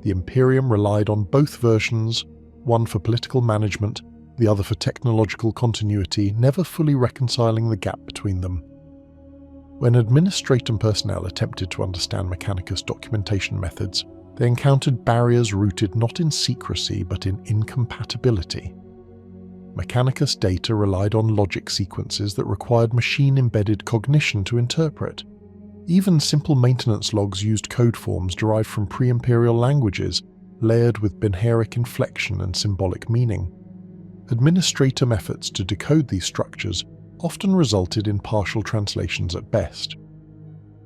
The Imperium relied on both versions, one for political management, the other for technological continuity, never fully reconciling the gap between them. When administratum personnel attempted to understand Mechanicus documentation methods, they encountered barriers rooted not in secrecy but in incompatibility. Mechanicus data relied on logic sequences that required machine-embedded cognition to interpret. Even simple maintenance logs used code forms derived from pre-imperial languages, layered with binaric inflection and symbolic meaning. Administratum efforts to decode these structures often resulted in partial translations at best.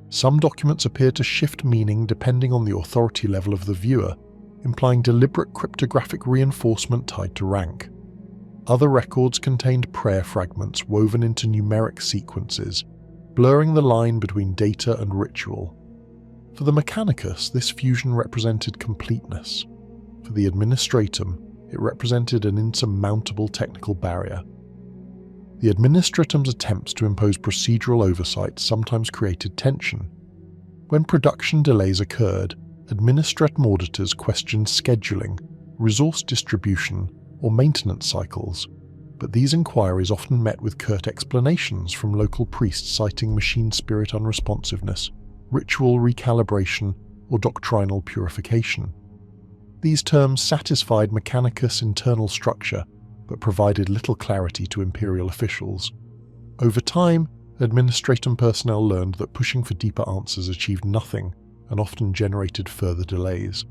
Some documents appear to shift meaning depending on the authority level of the viewer, implying deliberate cryptographic reinforcement tied to rank. Other records contained prayer fragments woven into numeric sequences, blurring the line between data and ritual. For the Mechanicus, this fusion represented completeness. For the Administratum, it represented an insurmountable technical barrier. The Administratum's attempts to impose procedural oversight sometimes created tension. When production delays occurred, Administratum auditors questioned scheduling, resource distribution, or maintenance cycles, but these inquiries often met with curt explanations from local priests citing machine spirit unresponsiveness, ritual recalibration, or doctrinal purification. These terms satisfied Mechanicus' internal structure, but provided little clarity to imperial officials. Over time, Administratum personnel learned that pushing for deeper answers achieved nothing and often generated further delays.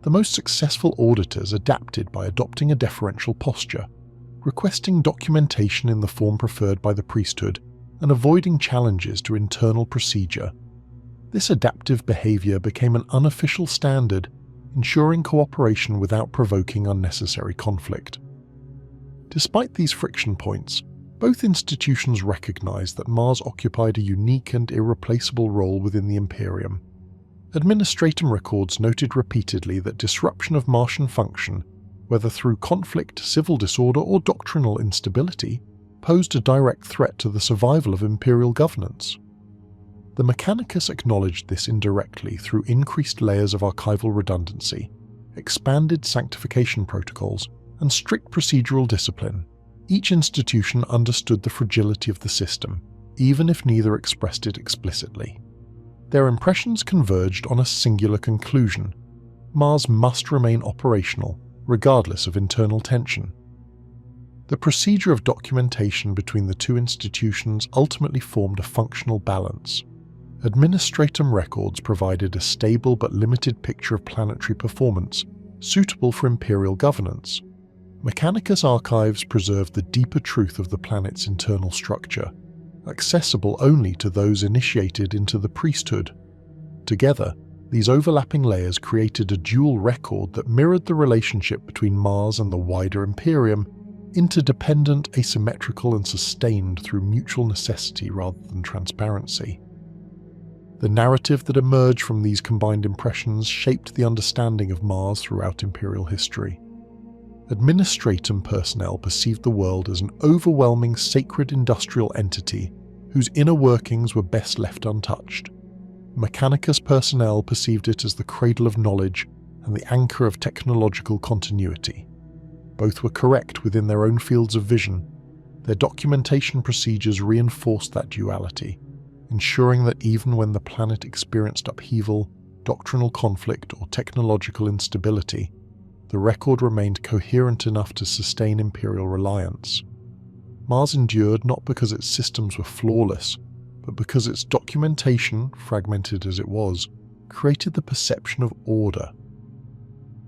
The most successful auditors adapted by adopting a deferential posture, requesting documentation in the form preferred by the priesthood, and avoiding challenges to internal procedure. This adaptive behavior became an unofficial standard, ensuring cooperation without provoking unnecessary conflict. Despite these friction points, both institutions recognized that Mars occupied a unique and irreplaceable role within the Imperium. Administratum records noted repeatedly that disruption of Martian function, whether through conflict, civil disorder, or doctrinal instability, posed a direct threat to the survival of imperial governance. The Mechanicus acknowledged this indirectly through increased layers of archival redundancy, expanded sanctification protocols, and strict procedural discipline. Each institution understood the fragility of the system, even if neither expressed it explicitly. Their impressions converged on a singular conclusion: Mars must remain operational, regardless of internal tension. The procedure of documentation between the two institutions ultimately formed a functional balance. Administratum records provided a stable but limited picture of planetary performance, suitable for imperial governance. Mechanicus archives preserved the deeper truth of the planet's internal structure, accessible only to those initiated into the priesthood. Together, these overlapping layers created a dual record that mirrored the relationship between Mars and the wider Imperium, interdependent, asymmetrical, and sustained through mutual necessity rather than transparency. The narrative that emerged from these combined impressions shaped the understanding of Mars throughout imperial history. Administratum personnel perceived the world as an overwhelming sacred industrial entity whose inner workings were best left untouched. Mechanicus personnel perceived it as the cradle of knowledge and the anchor of technological continuity. Both were correct within their own fields of vision. Their documentation procedures reinforced that duality, ensuring that even when the planet experienced upheaval, doctrinal conflict, or technological instability, the record remained coherent enough to sustain imperial reliance. Mars endured not because its systems were flawless, but because its documentation, fragmented as it was, created the perception of order.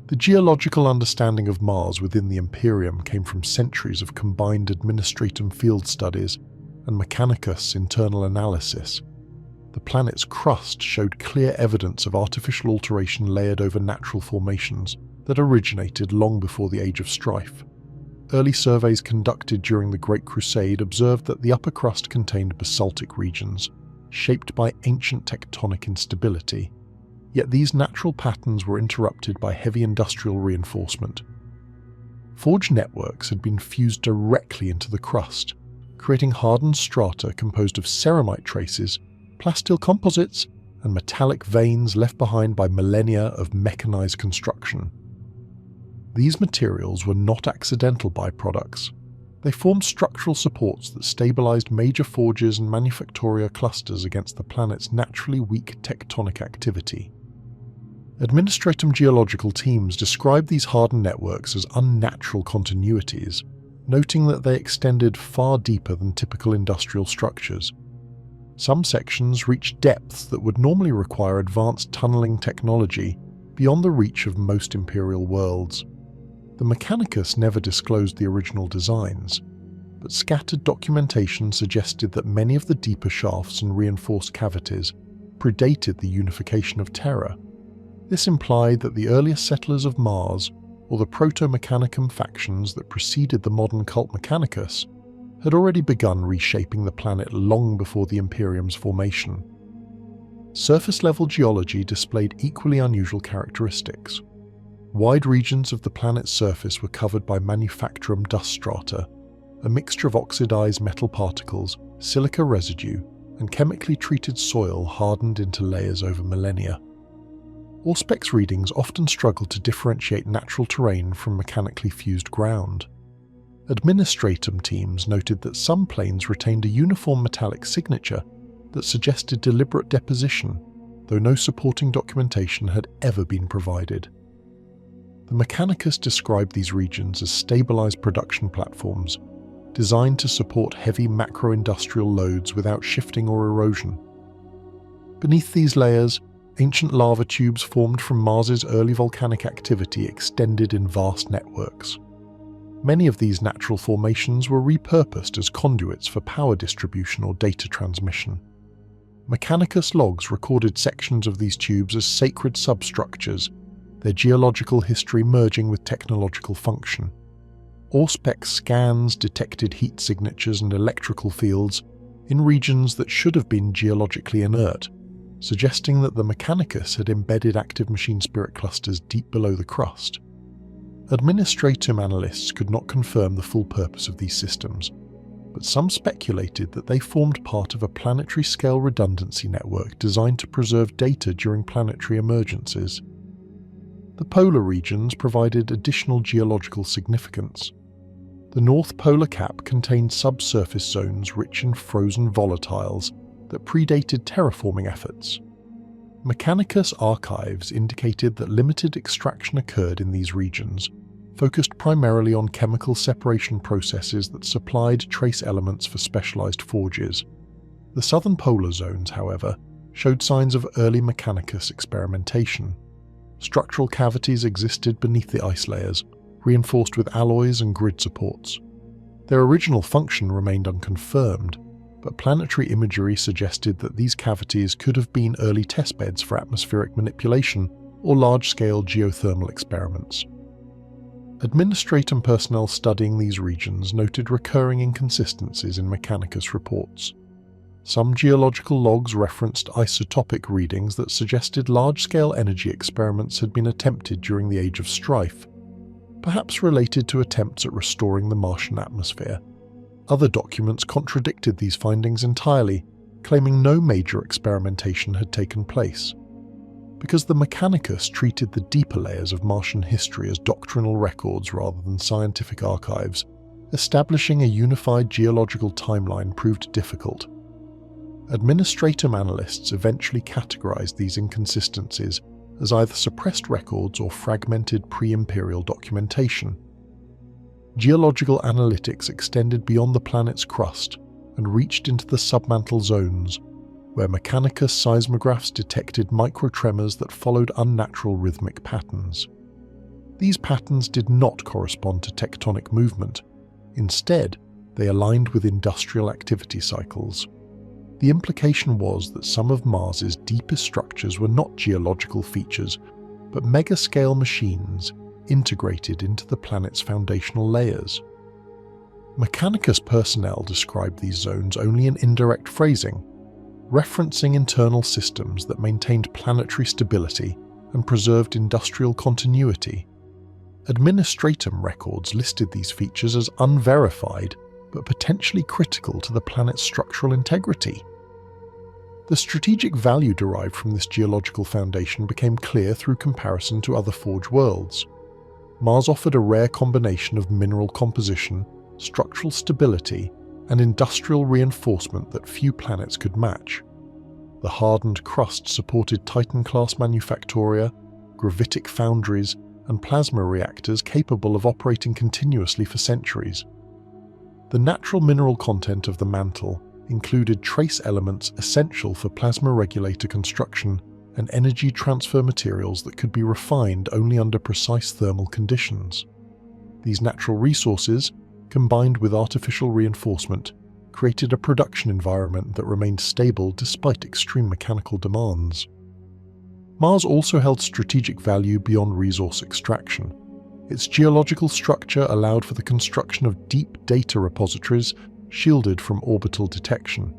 The geological understanding of Mars within the Imperium came from centuries of combined Administratum field studies and Mechanicus internal analysis. The planet's crust showed clear evidence of artificial alteration layered over natural formations that originated long before the Age of Strife. Early surveys conducted during the Great Crusade observed that the upper crust contained basaltic regions, shaped by ancient tectonic instability. Yet these natural patterns were interrupted by heavy industrial reinforcement. forge networks had been fused directly into the crust, creating hardened strata composed of ceramite traces, plasteel composites, and metallic veins left behind by millennia of mechanized construction. These materials were not accidental byproducts. They formed structural supports that stabilized major forges and manufactoria clusters against the planet's naturally weak tectonic activity. Administratum geological teams described these hardened networks as unnatural continuities, noting that they extended far deeper than typical industrial structures. Some sections reached depths that would normally require advanced tunneling technology beyond the reach of most Imperial worlds. The Mechanicus never disclosed the original designs, but scattered documentation suggested that many of the deeper shafts and reinforced cavities predated the unification of Terra. This implied that the earliest settlers of Mars, or the proto-Mechanicum factions that preceded the modern cult Mechanicus, had already begun reshaping the planet long before the Imperium's formation. Surface-level geology displayed equally unusual characteristics. Wide regions of the planet's surface were covered by manufacturum dust strata, a mixture of oxidized metal particles, silica residue, and chemically treated soil hardened into layers over millennia. Auspex readings often struggled to differentiate natural terrain from mechanically fused ground. Administratum teams noted that some planes retained a uniform metallic signature that suggested deliberate deposition, though no supporting documentation had ever been provided. The Mechanicus described these regions as stabilized production platforms, designed to support heavy macro-industrial loads without shifting or erosion. Beneath these layers, ancient lava tubes formed from Mars's early volcanic activity extended in vast networks. Many of these natural formations were repurposed as conduits for power distribution or data transmission. Mechanicus logs recorded sections of these tubes as sacred substructures, their geological history merging with technological function. Auspex scans detected heat signatures and electrical fields in regions that should have been geologically inert, suggesting that the Mechanicus had embedded active machine spirit clusters deep below the crust. Administratum analysts could not confirm the full purpose of these systems, but some speculated that they formed part of a planetary-scale redundancy network designed to preserve data during planetary emergencies. The polar regions provided additional geological significance. The North Polar Cap contained subsurface zones rich in frozen volatiles that predated terraforming efforts. Mechanicus archives indicated that limited extraction occurred in these regions, focused primarily on chemical separation processes that supplied trace elements for specialized forges. The southern polar zones, however, showed signs of early Mechanicus experimentation. Structural cavities existed beneath the ice layers, reinforced with alloys and grid supports. Their original function remained unconfirmed, but planetary imagery suggested that these cavities could have been early testbeds for atmospheric manipulation or large-scale geothermal experiments. Administratum personnel studying these regions noted recurring inconsistencies in Mechanicus reports. Some geological logs referenced isotopic readings that suggested large-scale energy experiments had been attempted during the Age of Strife, perhaps related to attempts at restoring the Martian atmosphere. Other documents contradicted these findings entirely, claiming no major experimentation had taken place. Because the Mechanicus treated the deeper layers of Martian history as doctrinal records rather than scientific archives, establishing a unified geological timeline proved difficult. Administratum analysts eventually categorized these inconsistencies as either suppressed records or fragmented pre-imperial documentation. Geological analytics extended beyond the planet's crust and reached into the submantle zones, where Mechanicus seismographs detected microtremors that followed unnatural rhythmic patterns. These patterns did not correspond to tectonic movement. Instead, they aligned with industrial activity cycles. The implication was that some of Mars's deepest structures were not geological features, but mega-scale machines integrated into the planet's foundational layers. Mechanicus personnel described these zones only in indirect phrasing, referencing internal systems that maintained planetary stability and preserved industrial continuity. Administratum records listed these features as unverified, but potentially critical to the planet's structural integrity. The strategic value derived from this geological foundation became clear through comparison to other Forge worlds. Mars offered a rare combination of mineral composition, structural stability, and industrial reinforcement that few planets could match. The hardened crust supported Titan-class manufactoria, gravitic foundries, and plasma reactors capable of operating continuously for centuries. The natural mineral content of the mantle included trace elements essential for plasma regulator construction and energy transfer materials that could be refined only under precise thermal conditions. These natural resources, combined with artificial reinforcement, created a production environment that remained stable despite extreme mechanical demands. Mars also held strategic value beyond resource extraction. Its geological structure allowed for the construction of deep data repositories shielded from orbital detection.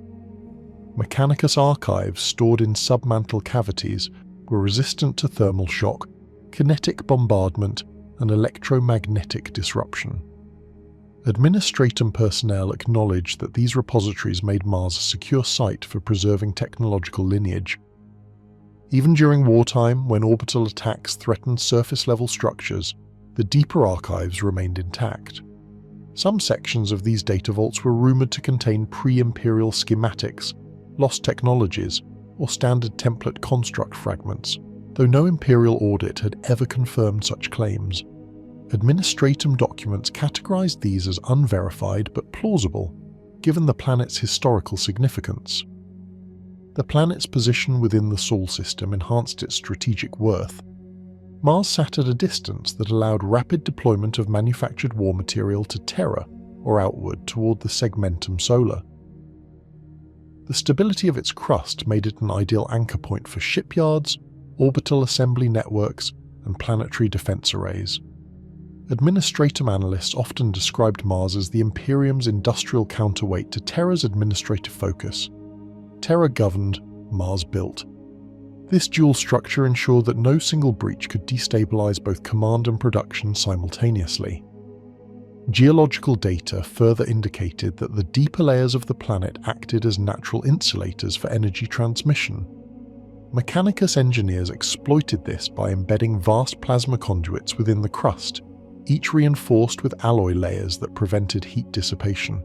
Mechanicus archives stored in submantle cavities were resistant to thermal shock, kinetic bombardment, and electromagnetic disruption. Administratum personnel acknowledged that these repositories made Mars a secure site for preserving technological lineage. Even during wartime, when orbital attacks threatened surface-level structures, the deeper archives remained intact. Some sections of these data vaults were rumoured to contain pre-imperial schematics, lost technologies, or standard template construct fragments, though no imperial audit had ever confirmed such claims. Administratum documents categorized these as unverified but plausible, given the planet's historical significance. The planet's position within the Sol system enhanced its strategic worth. Mars sat at a distance that allowed rapid deployment of manufactured war material to Terra or outward toward the segmentum solar. The stability of its crust made it an ideal anchor point for shipyards, orbital assembly networks, and planetary defense arrays. Administratum analysts often described Mars as the Imperium's industrial counterweight to Terra's administrative focus. Terra governed, Mars built. This dual structure ensured that no single breach could destabilize both command and production simultaneously. Geological data further indicated that the deeper layers of the planet acted as natural insulators for energy transmission. Mechanicus engineers exploited this by embedding vast plasma conduits within the crust, each reinforced with alloy layers that prevented heat dissipation.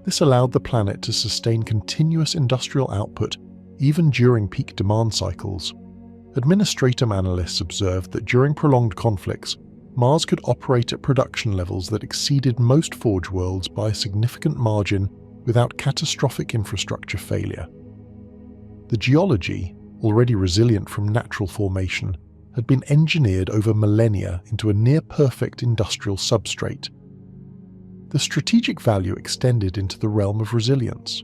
This allowed the planet to sustain continuous industrial output even during peak demand cycles. Administratum analysts observed that during prolonged conflicts, Mars could operate at production levels that exceeded most Forge worlds by a significant margin without catastrophic infrastructure failure. The geology, already resilient from natural formation, had been engineered over millennia into a near-perfect industrial substrate. The strategic value extended into the realm of resilience.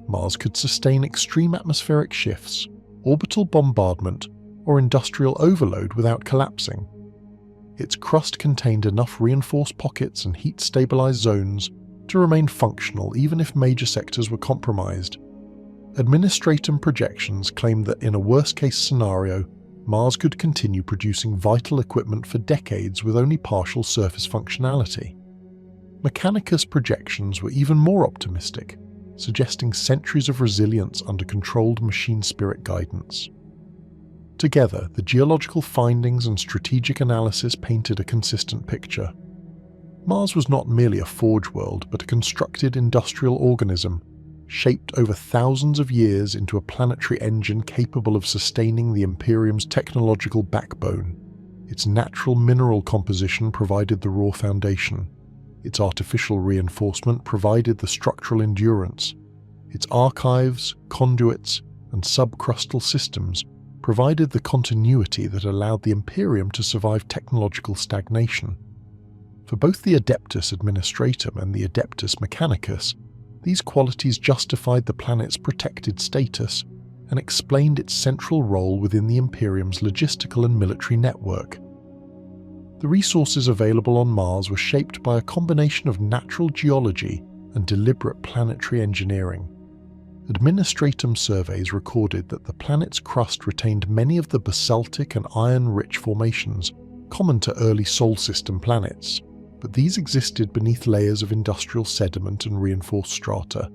Mars could sustain extreme atmospheric shifts, orbital bombardment, or industrial overload without collapsing. Its crust contained enough reinforced pockets and heat-stabilized zones to remain functional even if major sectors were compromised. Administratum projections claimed that in a worst-case scenario, Mars could continue producing vital equipment for decades with only partial surface functionality. Mechanicus projections were even more optimistic, suggesting centuries of resilience under controlled machine spirit guidance. Together, the geological findings and strategic analysis painted a consistent picture. Mars was not merely a Forge world, but a constructed industrial organism, shaped over thousands of years into a planetary engine capable of sustaining the Imperium's technological backbone. Its natural mineral composition provided the raw foundation. Its artificial reinforcement provided the structural endurance. Its archives, conduits, and subcrustal systems provided the continuity that allowed the Imperium to survive technological stagnation. For both the Adeptus Administratum and the Adeptus Mechanicus, these qualities justified the planet's protected status and explained its central role within the Imperium's logistical and military network. The resources available on Mars were shaped by a combination of natural geology and deliberate planetary engineering. Administratum surveys recorded that the planet's crust retained many of the basaltic and iron-rich formations common to early Sol system planets, but these existed beneath layers of industrial sediment and reinforced strata.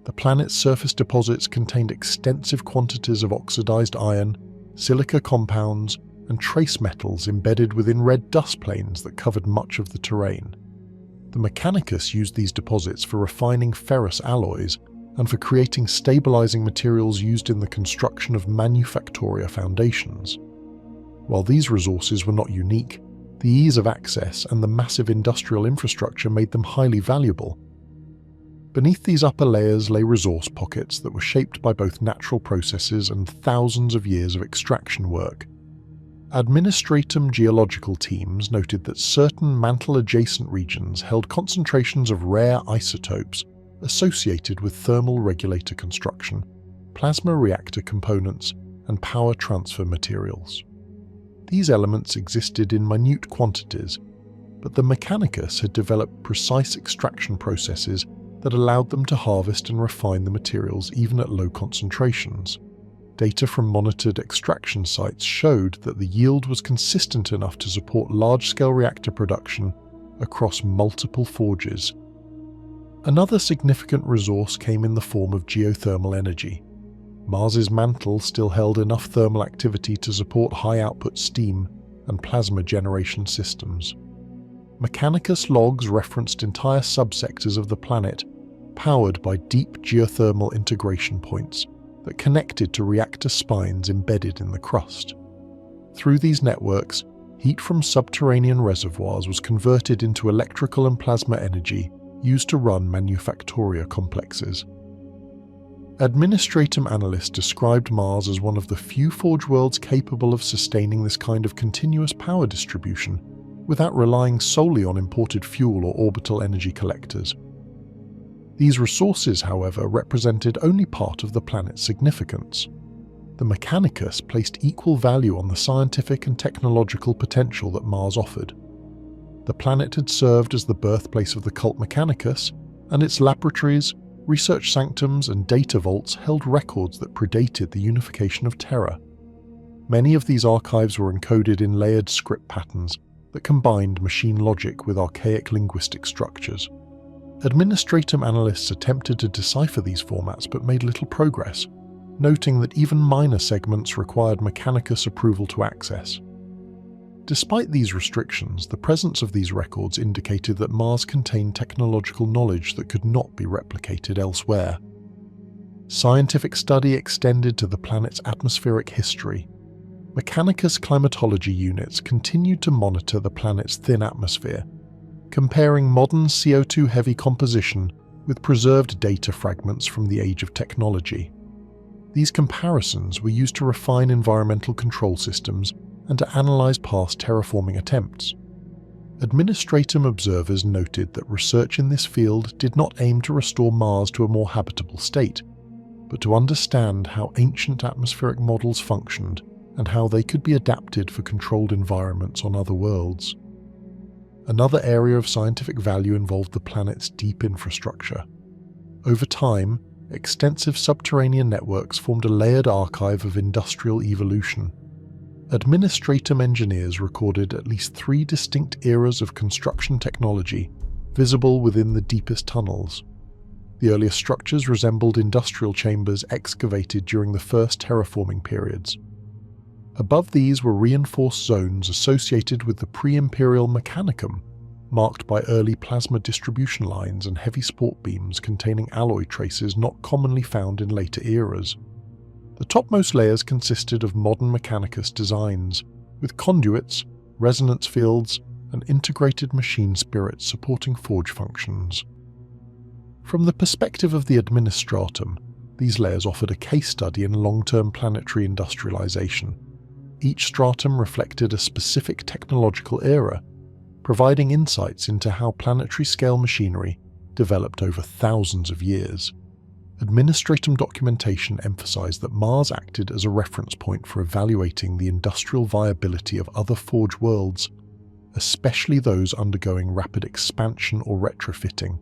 The planet's surface deposits contained extensive quantities of oxidized iron, silica compounds, and trace metals embedded within red dust plains that covered much of the terrain. The Mechanicus used these deposits for refining ferrous alloys and for creating stabilizing materials used in the construction of manufactoria foundations. While these resources were not unique, the ease of access and the massive industrial infrastructure made them highly valuable. Beneath these upper layers lay resource pockets that were shaped by both natural processes and thousands of years of extraction work. Administratum geological teams noted that certain mantle-adjacent regions held concentrations of rare isotopes associated with thermal regulator construction, plasma reactor components, and power transfer materials. These elements existed in minute quantities, but the Mechanicus had developed precise extraction processes that allowed them to harvest and refine the materials even at low concentrations. Data from monitored extraction sites showed that the yield was consistent enough to support large-scale reactor production across multiple forges. Another significant resource came in the form of geothermal energy. Mars's mantle still held enough thermal activity to support high-output steam and plasma generation systems. Mechanicus logs referenced entire subsectors of the planet powered by deep geothermal integration points that connected to reactor spines embedded in the crust. Through these networks, heat from subterranean reservoirs was converted into electrical and plasma energy used to run manufactoria complexes. Administratum analysts described Mars as one of the few forge worlds capable of sustaining this kind of continuous power distribution without relying solely on imported fuel or orbital energy collectors. These resources, however, represented only part of the planet's significance. The Mechanicus placed equal value on the scientific and technological potential that Mars offered. The planet had served as the birthplace of the cult Mechanicus, and its laboratories, research sanctums, and data vaults held records that predated the unification of Terra. Many of these archives were encoded in layered script patterns that combined machine logic with archaic linguistic structures. Administratum analysts attempted to decipher these formats but made little progress, noting that even minor segments required Mechanicus approval to access. Despite these restrictions, the presence of these records indicated that Mars contained technological knowledge that could not be replicated elsewhere. Scientific study extended to the planet's atmospheric history. Mechanicus climatology units continued to monitor the planet's thin atmosphere, comparing modern CO2-heavy composition with preserved data fragments from the age of technology. These comparisons were used to refine environmental control systems and to analyze past terraforming attempts. Administratum observers noted that research in this field did not aim to restore Mars to a more habitable state, but to understand how ancient atmospheric models functioned and how they could be adapted for controlled environments on other worlds. Another area of scientific value involved the planet's deep infrastructure. Over time, extensive subterranean networks formed a layered archive of industrial evolution. Administratum engineers recorded at least 3 distinct eras of construction technology visible within the deepest tunnels. The earliest structures resembled industrial chambers excavated during the first terraforming periods. Above these were reinforced zones associated with the pre-imperial Mechanicum, marked by early plasma distribution lines and heavy support beams containing alloy traces not commonly found in later eras. The topmost layers consisted of modern Mechanicus designs, with conduits, resonance fields, and integrated machine spirits supporting forge functions. From the perspective of the Administratum, these layers offered a case study in long-term planetary industrialization. Each stratum reflected a specific technological era, providing insights into how planetary-scale machinery developed over thousands of years. Administratum documentation emphasized that Mars acted as a reference point for evaluating the industrial viability of other forge worlds, especially those undergoing rapid expansion or retrofitting.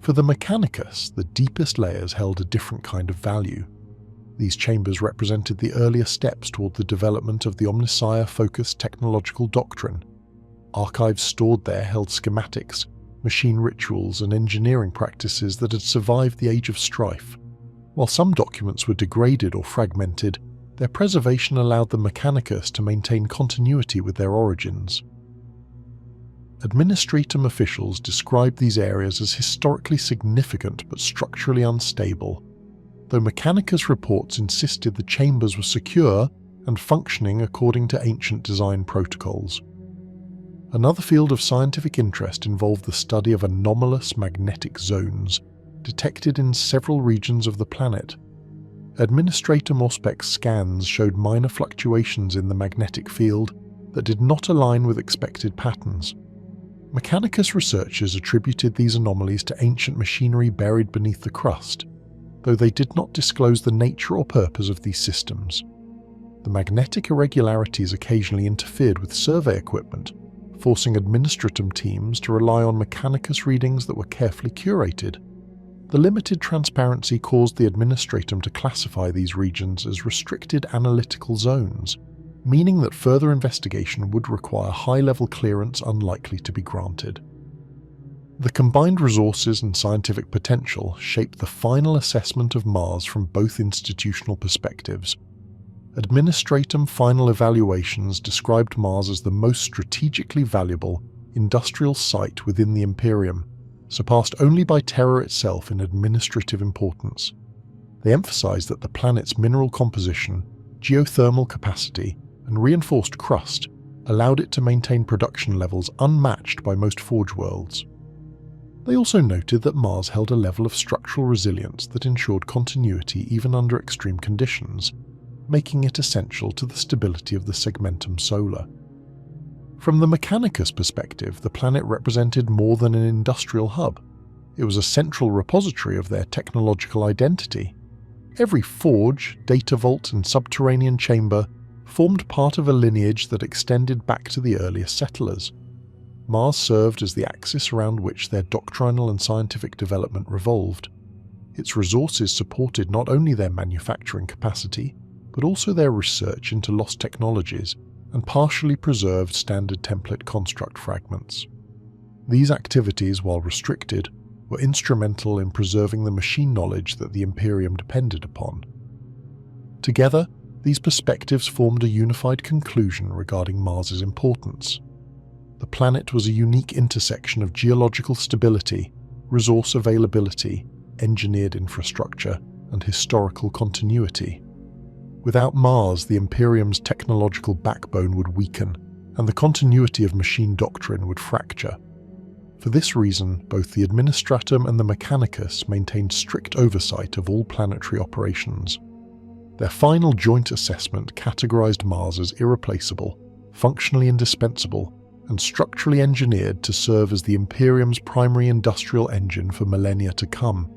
For the Mechanicus, the deepest layers held a different kind of value. These chambers represented the earlier steps toward the development of the Omnissiah-focused technological doctrine. Archives stored there held schematics, machine rituals, and engineering practices that had survived the Age of Strife. While some documents were degraded or fragmented, their preservation allowed the Mechanicus to maintain continuity with their origins. Administratum officials described these areas as historically significant but structurally unstable, though Mechanicus reports insisted the chambers were secure and functioning according to ancient design protocols. Another field of scientific interest involved the study of anomalous magnetic zones detected in several regions of the planet. Administratum Auspex scans showed minor fluctuations in the magnetic field that did not align with expected patterns. Mechanicus researchers attributed these anomalies to ancient machinery buried beneath the crust, though they did not disclose the nature or purpose of these systems. The magnetic irregularities occasionally interfered with survey equipment, forcing Administratum teams to rely on Mechanicus readings that were carefully curated. The limited transparency caused the Administratum to classify these regions as restricted analytical zones, meaning that further investigation would require high-level clearance unlikely to be granted. The combined resources and scientific potential shaped the final assessment of Mars from both institutional perspectives. Administratum final evaluations described Mars as the most strategically valuable industrial site within the Imperium, surpassed only by Terra itself in administrative importance. They emphasized that the planet's mineral composition, geothermal capacity, and reinforced crust allowed it to maintain production levels unmatched by most Forge worlds. They also noted that Mars held a level of structural resilience that ensured continuity even under extreme conditions, making it essential to the stability of the segmentum solar. From the Mechanicus perspective, the planet represented more than an industrial hub. It was a central repository of their technological identity. Every forge, data vault, and subterranean chamber formed part of a lineage that extended back to the earliest settlers. Mars served as the axis around which their doctrinal and scientific development revolved. Its resources supported not only their manufacturing capacity, but also their research into lost technologies and partially preserved standard template construct fragments. These activities, while restricted, were instrumental in preserving the machine knowledge that the Imperium depended upon. Together, these perspectives formed a unified conclusion regarding Mars's importance. The planet was a unique intersection of geological stability, resource availability, engineered infrastructure, and historical continuity. Without Mars, the Imperium's technological backbone would weaken, and the continuity of machine doctrine would fracture. For this reason, both the Administratum and the Mechanicus maintained strict oversight of all planetary operations. Their final joint assessment categorized Mars as irreplaceable, functionally indispensable, and structurally engineered to serve as the Imperium's primary industrial engine for millennia to come.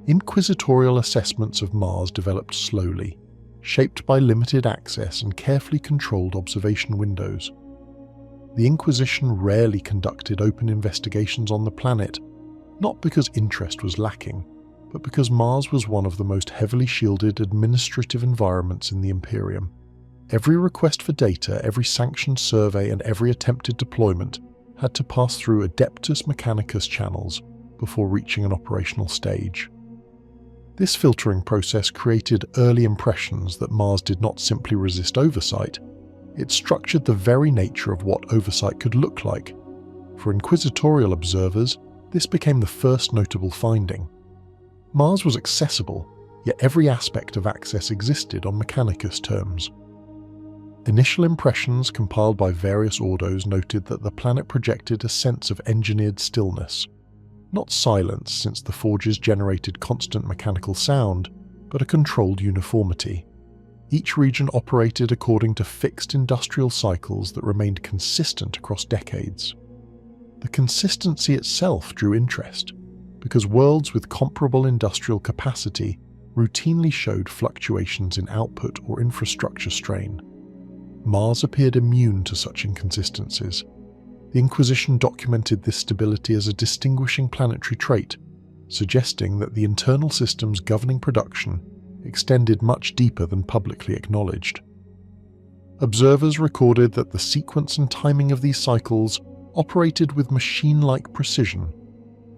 Inquisitorial assessments of Mars developed slowly, shaped by limited access and carefully controlled observation windows. The Inquisition rarely conducted open investigations on the planet, not because interest was lacking, but because Mars was one of the most heavily shielded administrative environments in the Imperium. Every request for data, every sanctioned survey, and every attempted deployment had to pass through Adeptus Mechanicus channels before reaching an operational stage. This filtering process created early impressions that Mars did not simply resist oversight, it structured the very nature of what oversight could look like. For inquisitorial observers, this became the first notable finding. Mars was accessible, yet every aspect of access existed on Mechanicus terms. Initial impressions compiled by various ordos noted that the planet projected a sense of engineered stillness. Not silence, since the forges generated constant mechanical sound, but a controlled uniformity. Each region operated according to fixed industrial cycles that remained consistent across decades. The consistency itself drew interest, because worlds with comparable industrial capacity routinely showed fluctuations in output or infrastructure strain. Mars appeared immune to such inconsistencies. The Inquisition documented this stability as a distinguishing planetary trait, suggesting that the internal systems governing production, extended much deeper than publicly acknowledged. Observers recorded that the sequence and timing of these cycles operated with machine-like precision.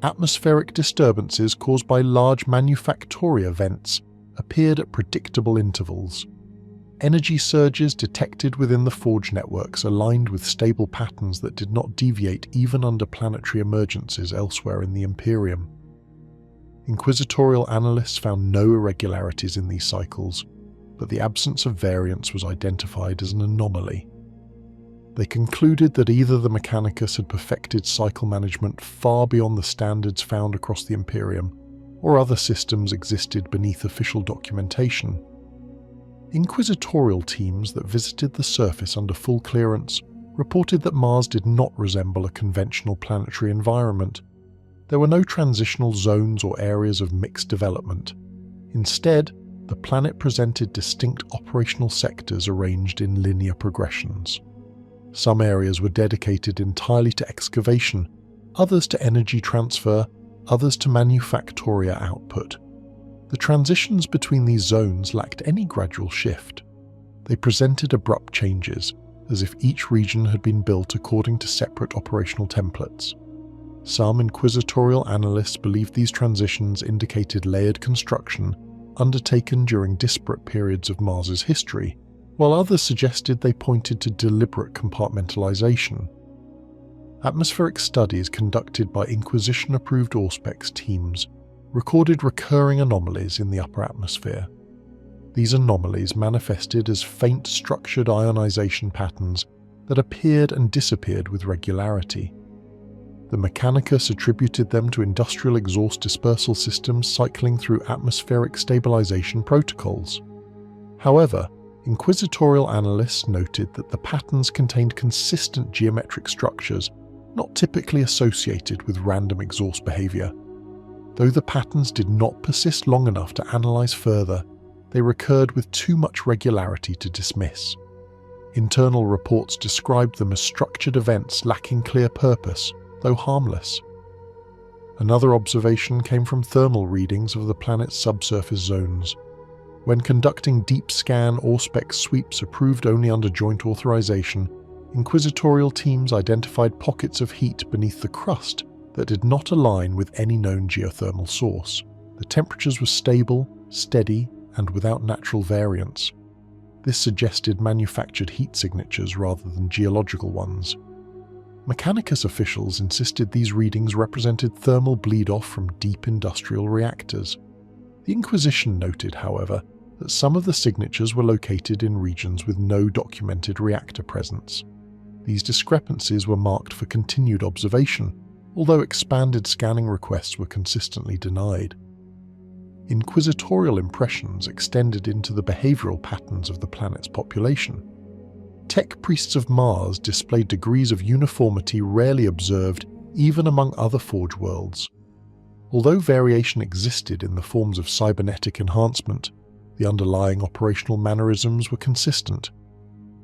Atmospheric disturbances caused by large manufactoria vents appeared at predictable intervals. Energy surges detected within the forge networks aligned with stable patterns that did not deviate even under planetary emergencies elsewhere in the Imperium. Inquisitorial analysts found no irregularities in these cycles, but the absence of variance was identified as an anomaly. They concluded that either the Mechanicus had perfected cycle management far beyond the standards found across the Imperium, or other systems existed beneath official documentation. Inquisitorial teams that visited the surface under full clearance reported that Mars did not resemble a conventional planetary environment. There were no transitional zones or areas of mixed development. Instead, the planet presented distinct operational sectors arranged in linear progressions. Some areas were dedicated entirely to excavation, others to energy transfer, others to manufactoria output. The transitions between these zones lacked any gradual shift. They presented abrupt changes, as if each region had been built according to separate operational templates. Some inquisitorial analysts believed these transitions indicated layered construction undertaken during disparate periods of Mars's history, while others suggested they pointed to deliberate compartmentalization. Atmospheric studies conducted by Inquisition-approved Auspex teams recorded recurring anomalies in the upper atmosphere. These anomalies manifested as faint structured ionization patterns that appeared and disappeared with regularity. The Mechanicus attributed them to industrial exhaust dispersal systems cycling through atmospheric stabilization protocols. However, inquisitorial analysts noted that the patterns contained consistent geometric structures not typically associated with random exhaust behavior. Though the patterns did not persist long enough to analyze further, they recurred with too much regularity to dismiss. Internal reports described them as structured events lacking clear purpose, though harmless. Another observation came from thermal readings of the planet's subsurface zones. When conducting deep scan Auspex sweeps approved only under joint authorization, inquisitorial teams identified pockets of heat beneath the crust that did not align with any known geothermal source. The temperatures were stable, steady, and without natural variance. This suggested manufactured heat signatures rather than geological ones. Mechanicus officials insisted these readings represented thermal bleed-off from deep industrial reactors. The Inquisition noted, however, that some of the signatures were located in regions with no documented reactor presence. These discrepancies were marked for continued observation, although expanded scanning requests were consistently denied. Inquisitorial impressions extended into the behavioral patterns of the planet's population. Tech priests of Mars displayed degrees of uniformity rarely observed even among other Forge worlds. Although variation existed in the forms of cybernetic enhancement, the underlying operational mannerisms were consistent.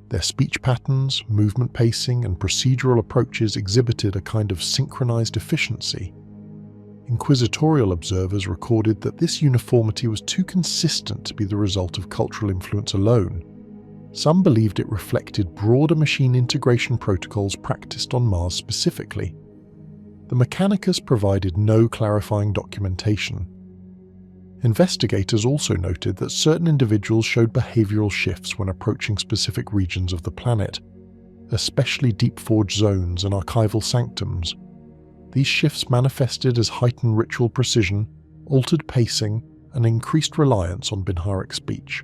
Their speech patterns, movement pacing, and procedural approaches exhibited a kind of synchronized efficiency. Inquisitorial observers recorded that this uniformity was too consistent to be the result of cultural influence alone. Some believed it reflected broader machine integration protocols practiced on Mars specifically. The Mechanicus provided no clarifying documentation. Investigators also noted that certain individuals showed behavioral shifts when approaching specific regions of the planet, especially deep forge zones and archival sanctums. These shifts manifested as heightened ritual precision, altered pacing, and increased reliance on Binharic speech.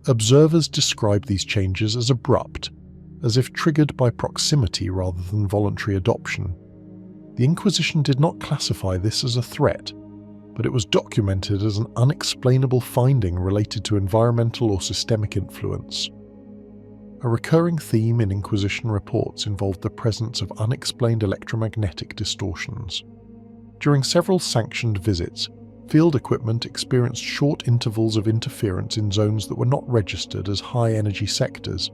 Observers described these changes as abrupt, as if triggered by proximity rather than voluntary adoption. The Inquisition did not classify this as a threat, but it was documented as an unexplainable finding related to environmental or systemic influence. A recurring theme in Inquisition reports involved the presence of unexplained electromagnetic distortions. During several sanctioned visits, field equipment experienced short intervals of interference in zones that were not registered as high-energy sectors.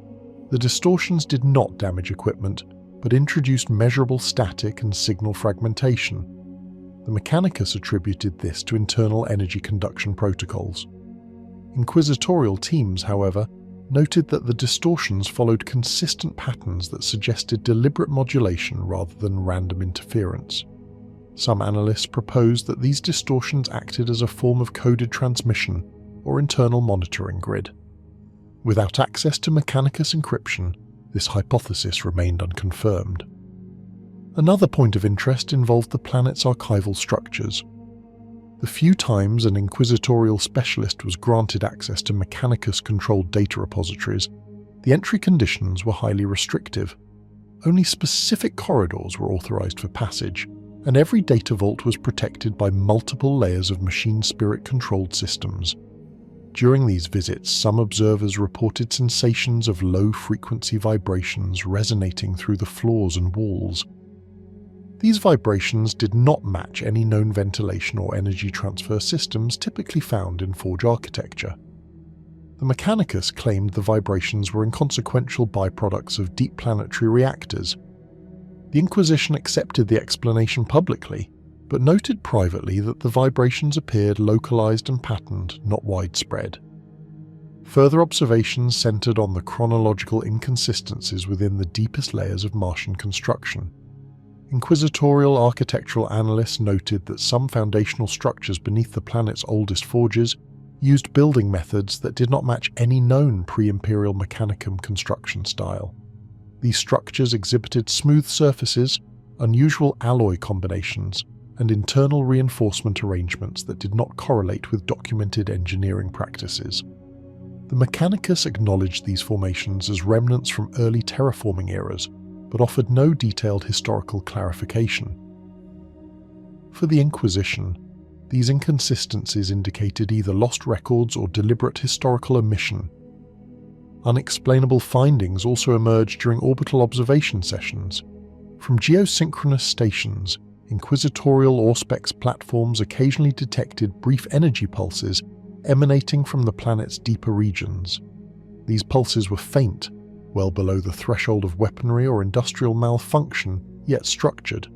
The distortions did not damage equipment, but introduced measurable static and signal fragmentation. The Mechanicus attributed this to internal energy conduction protocols. Inquisitorial teams, however, noted that the distortions followed consistent patterns that suggested deliberate modulation rather than random interference. Some analysts proposed that these distortions acted as a form of coded transmission or internal monitoring grid. Without access to Mechanicus encryption, this hypothesis remained unconfirmed. Another point of interest involved the planet's archival structures. The few times an inquisitorial specialist was granted access to Mechanicus-controlled data repositories, the entry conditions were highly restrictive. Only specific corridors were authorized for passage, and every data vault was protected by multiple layers of machine spirit-controlled systems. During these visits, some observers reported sensations of low-frequency vibrations resonating through the floors and walls. These vibrations did not match any known ventilation or energy transfer systems typically found in Forge architecture. The Mechanicus claimed the vibrations were inconsequential byproducts of deep planetary reactors. The Inquisition accepted the explanation publicly, but noted privately that the vibrations appeared localized and patterned, not widespread. Further observations centered on the chronological inconsistencies within the deepest layers of Martian construction. Inquisitorial architectural analysts noted that some foundational structures beneath the planet's oldest forges used building methods that did not match any known pre-Imperial Mechanicum construction style. These structures exhibited smooth surfaces, unusual alloy combinations, and internal reinforcement arrangements that did not correlate with documented engineering practices. The Mechanicus acknowledged these formations as remnants from early terraforming eras, but offered no detailed historical clarification. For the Inquisition, these inconsistencies indicated either lost records or deliberate historical omission. Unexplainable findings also emerged during orbital observation sessions. From geosynchronous stations, Inquisitorial Auspex platforms occasionally detected brief energy pulses emanating from the planet's deeper regions. These pulses were faint, well below the threshold of weaponry or industrial malfunction, yet structured.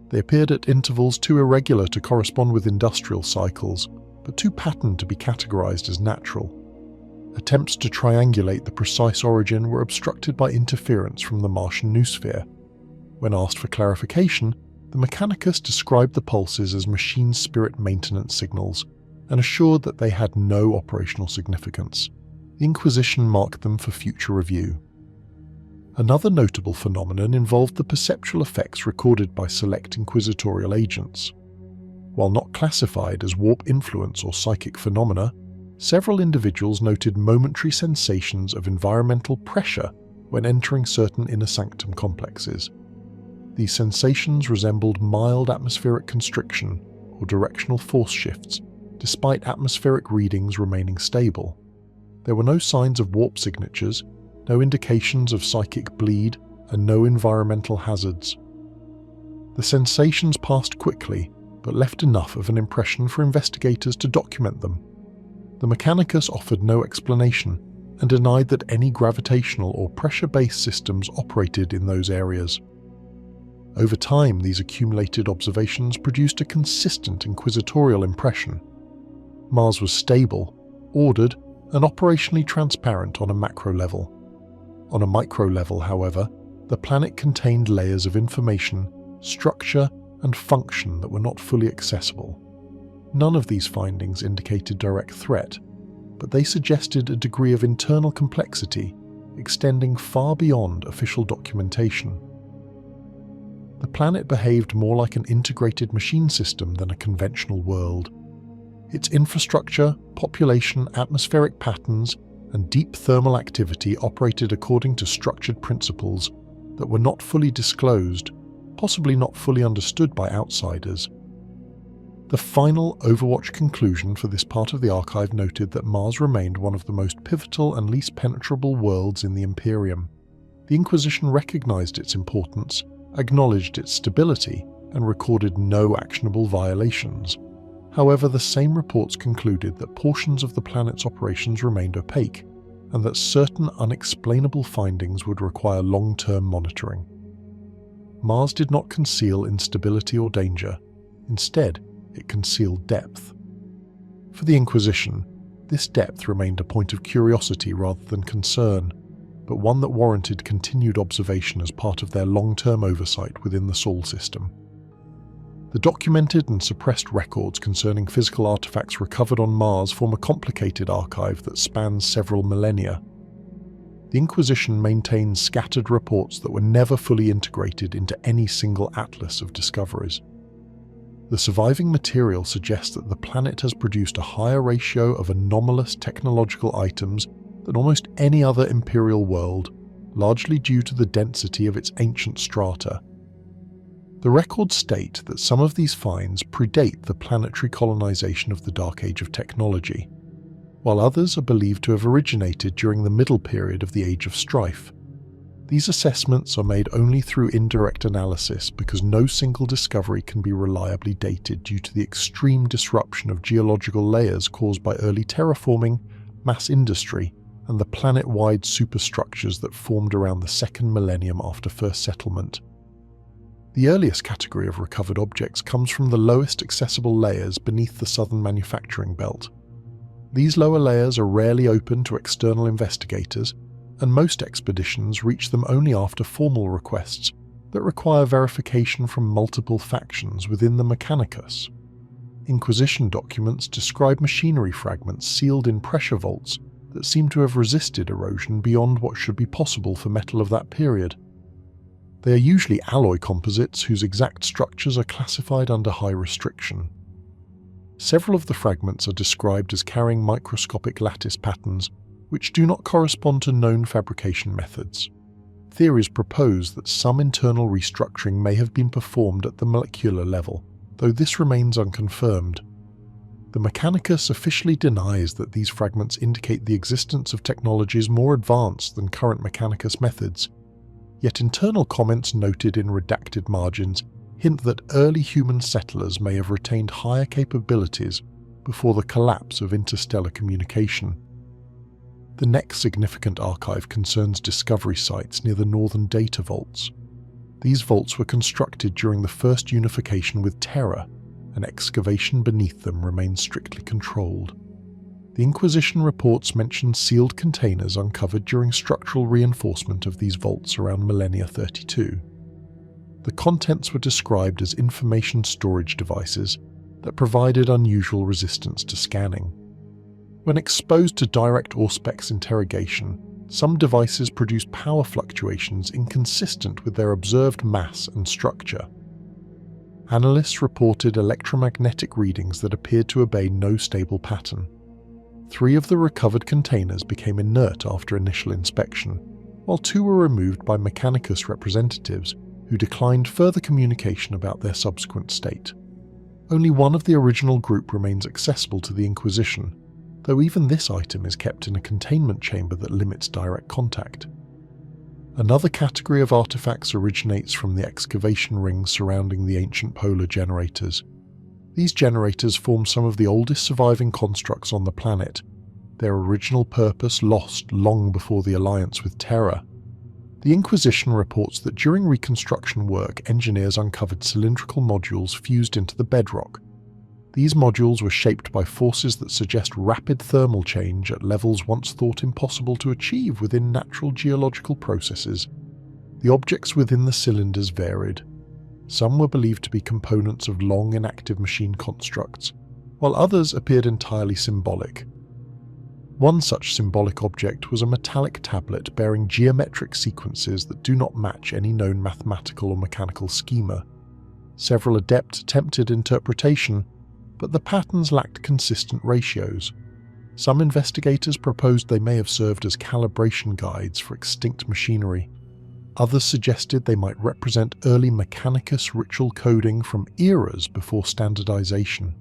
They appeared at intervals too irregular to correspond with industrial cycles, but too patterned to be categorized as natural. Attempts to triangulate the precise origin were obstructed by interference from the Martian noosphere. When asked for clarification, the Mechanicus described the pulses as machine spirit maintenance signals and assured that they had no operational significance. The Inquisition marked them for future review. Another notable phenomenon involved the perceptual effects recorded by select inquisitorial agents. While not classified as warp influence or psychic phenomena, several individuals noted momentary sensations of environmental pressure when entering certain inner sanctum complexes. These sensations resembled mild atmospheric constriction or directional force shifts, despite atmospheric readings remaining stable. There were no signs of warp signatures, no indications of psychic bleed, and no environmental hazards. The sensations passed quickly, but left enough of an impression for investigators to document them. The Mechanicus offered no explanation and denied that any gravitational or pressure-based systems operated in those areas. Over time, these accumulated observations produced a consistent inquisitorial impression. Mars was stable, ordered, and operationally transparent on a macro level. On a micro level, however, the planet contained layers of information, structure, and function that were not fully accessible. None of these findings indicated direct threat, but they suggested a degree of internal complexity extending far beyond official documentation. The planet behaved more like an integrated machine system than a conventional world. Its infrastructure, population, atmospheric patterns, and deep thermal activity operated according to structured principles that were not fully disclosed, possibly not fully understood by outsiders. The final Overwatch conclusion for this part of the archive noted that Mars remained one of the most pivotal and least penetrable worlds in the Imperium. The Inquisition recognized its importance, acknowledged its stability, and recorded no actionable violations. However, the same reports concluded that portions of the planet's operations remained opaque, and that certain unexplainable findings would require long-term monitoring. Mars did not conceal instability or danger. Instead, it concealed depth. For the Inquisition, This depth remained a point of curiosity rather than concern, but one that warranted continued observation as part of their long-term oversight within the Sol system. The documented and suppressed records concerning physical artifacts recovered on Mars form a complicated archive that spans several millennia. The Inquisition maintains scattered reports that were never fully integrated into any single atlas of discoveries. The surviving material suggests that the planet has produced a higher ratio of anomalous technological items than almost any other Imperial world, largely due to the density of its ancient strata. The records state that some of these finds predate the planetary colonization of the Dark Age of technology, while others are believed to have originated during the middle period of the Age of Strife. These assessments are made only through indirect analysis because no single discovery can be reliably dated due to the extreme disruption of geological layers caused by early terraforming, mass industry, and the planet-wide superstructures that formed around the second millennium after first settlement. The earliest category of recovered objects comes from the lowest accessible layers beneath the southern manufacturing belt. These lower layers are rarely open to external investigators, and most expeditions reach them only after formal requests that require verification from multiple factions within the Mechanicus. Inquisition documents describe machinery fragments sealed in pressure vaults that seem to have resisted erosion beyond what should be possible for metal of that period. They are usually alloy composites whose exact structures are classified under high restriction. Several of the fragments are described as carrying microscopic lattice patterns, which do not correspond to known fabrication methods. Theories propose that some internal restructuring may have been performed at the molecular level, though this remains unconfirmed. The Mechanicus officially denies that these fragments indicate the existence of technologies more advanced than current Mechanicus methods, yet internal comments noted in redacted margins hint that early human settlers may have retained higher capabilities before the collapse of interstellar communication. The next significant archive concerns discovery sites near the northern data vaults. These vaults were constructed during the first unification with Terra, and excavation beneath them remains strictly controlled. The Inquisition reports mention sealed containers uncovered during structural reinforcement of these vaults around Millennia 32. The contents were described as information storage devices that provided unusual resistance to scanning. When exposed to direct Auspex interrogation, some devices produce power fluctuations inconsistent with their observed mass and structure. Analysts reported electromagnetic readings that appeared to obey no stable pattern. 3 of the recovered containers became inert after initial inspection, while 2 were removed by Mechanicus representatives who declined further communication about their subsequent state. Only one of the original group remains accessible to the Inquisition, though even this item is kept in a containment chamber that limits direct contact. Another category of artifacts originates from the excavation rings surrounding the ancient polar generators. These generators form some of the oldest surviving constructs on the planet, their original purpose lost long before the alliance with Terra. The Inquisition reports that during reconstruction work, engineers uncovered cylindrical modules fused into the bedrock. These modules were shaped by forces that suggest rapid thermal change at levels once thought impossible to achieve within natural geological processes. The objects within the cylinders varied. Some were believed to be components of long inactive machine constructs, while others appeared entirely symbolic. One such symbolic object was a metallic tablet bearing geometric sequences that do not match any known mathematical or mechanical schema. Several adepts attempted interpretation, but the patterns lacked consistent ratios. Some investigators proposed they may have served as calibration guides for extinct machinery. Others suggested they might represent early Mechanicus ritual coding from eras before standardization.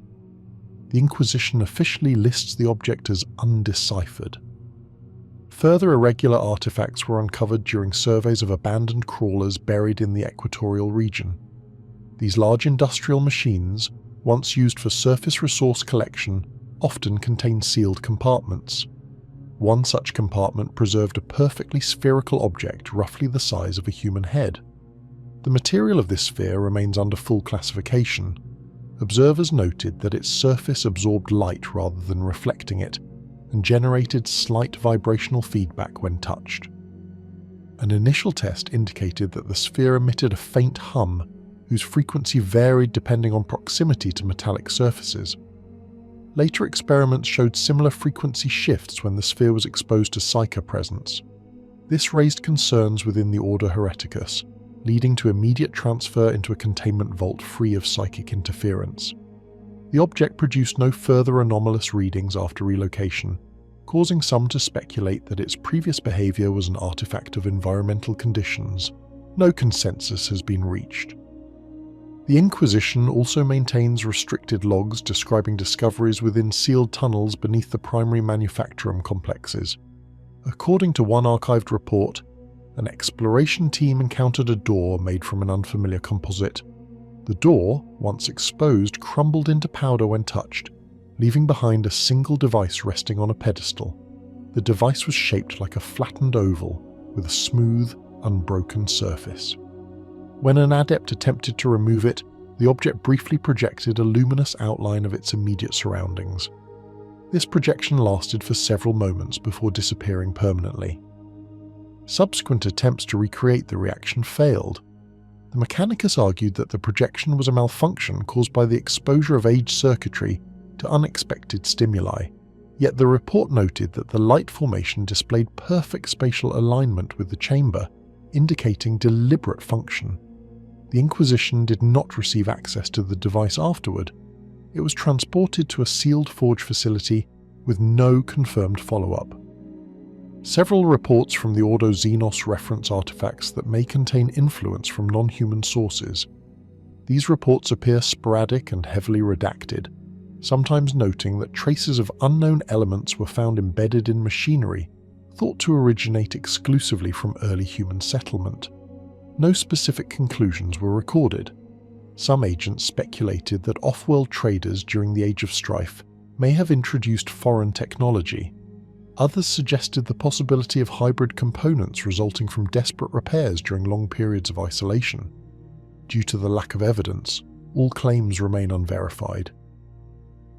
The Inquisition officially lists the object as undeciphered. Further irregular artifacts were uncovered during surveys of abandoned crawlers buried in the equatorial region. These large industrial machines, once used for surface resource collection, often contained sealed compartments. One such compartment preserved a perfectly spherical object roughly the size of a human head. The material of this sphere remains under full classification. Observers noted that its surface absorbed light rather than reflecting it, and generated slight vibrational feedback when touched. An initial test indicated that the sphere emitted a faint hum whose frequency varied depending on proximity to metallic surfaces. Later experiments showed similar frequency shifts when the sphere was exposed to psyker presence. This raised concerns within the Order Hereticus, leading to immediate transfer into a containment vault free of psychic interference. The object produced no further anomalous readings after relocation, causing some to speculate that its previous behavior was an artifact of environmental conditions. No consensus has been reached. The Inquisition also maintains restricted logs describing discoveries within sealed tunnels beneath the primary Manufactorum complexes. According to one archived report, an exploration team encountered a door made from an unfamiliar composite. The door, once exposed, crumbled into powder when touched, leaving behind a single device resting on a pedestal. The device was shaped like a flattened oval, with a smooth, unbroken surface. When an adept attempted to remove it, the object briefly projected a luminous outline of its immediate surroundings. This projection lasted for several moments before disappearing permanently. Subsequent attempts to recreate the reaction failed. The Mechanicus argued that the projection was a malfunction caused by the exposure of aged circuitry to unexpected stimuli, yet the report noted that the light formation displayed perfect spatial alignment with the chamber, indicating deliberate function. The Inquisition did not receive access to the device afterward. It was transported to a sealed forge facility with no confirmed follow-up. Several reports from the Ordo Xenos reference artifacts that may contain influence from non-human sources. These reports appear sporadic and heavily redacted, sometimes noting that traces of unknown elements were found embedded in machinery thought to originate exclusively from early human settlement. No specific conclusions were recorded. Some agents speculated that off-world traders during the Age of Strife may have introduced foreign technology. Others suggested the possibility of hybrid components resulting from desperate repairs during long periods of isolation. Due to the lack of evidence, all claims remain unverified.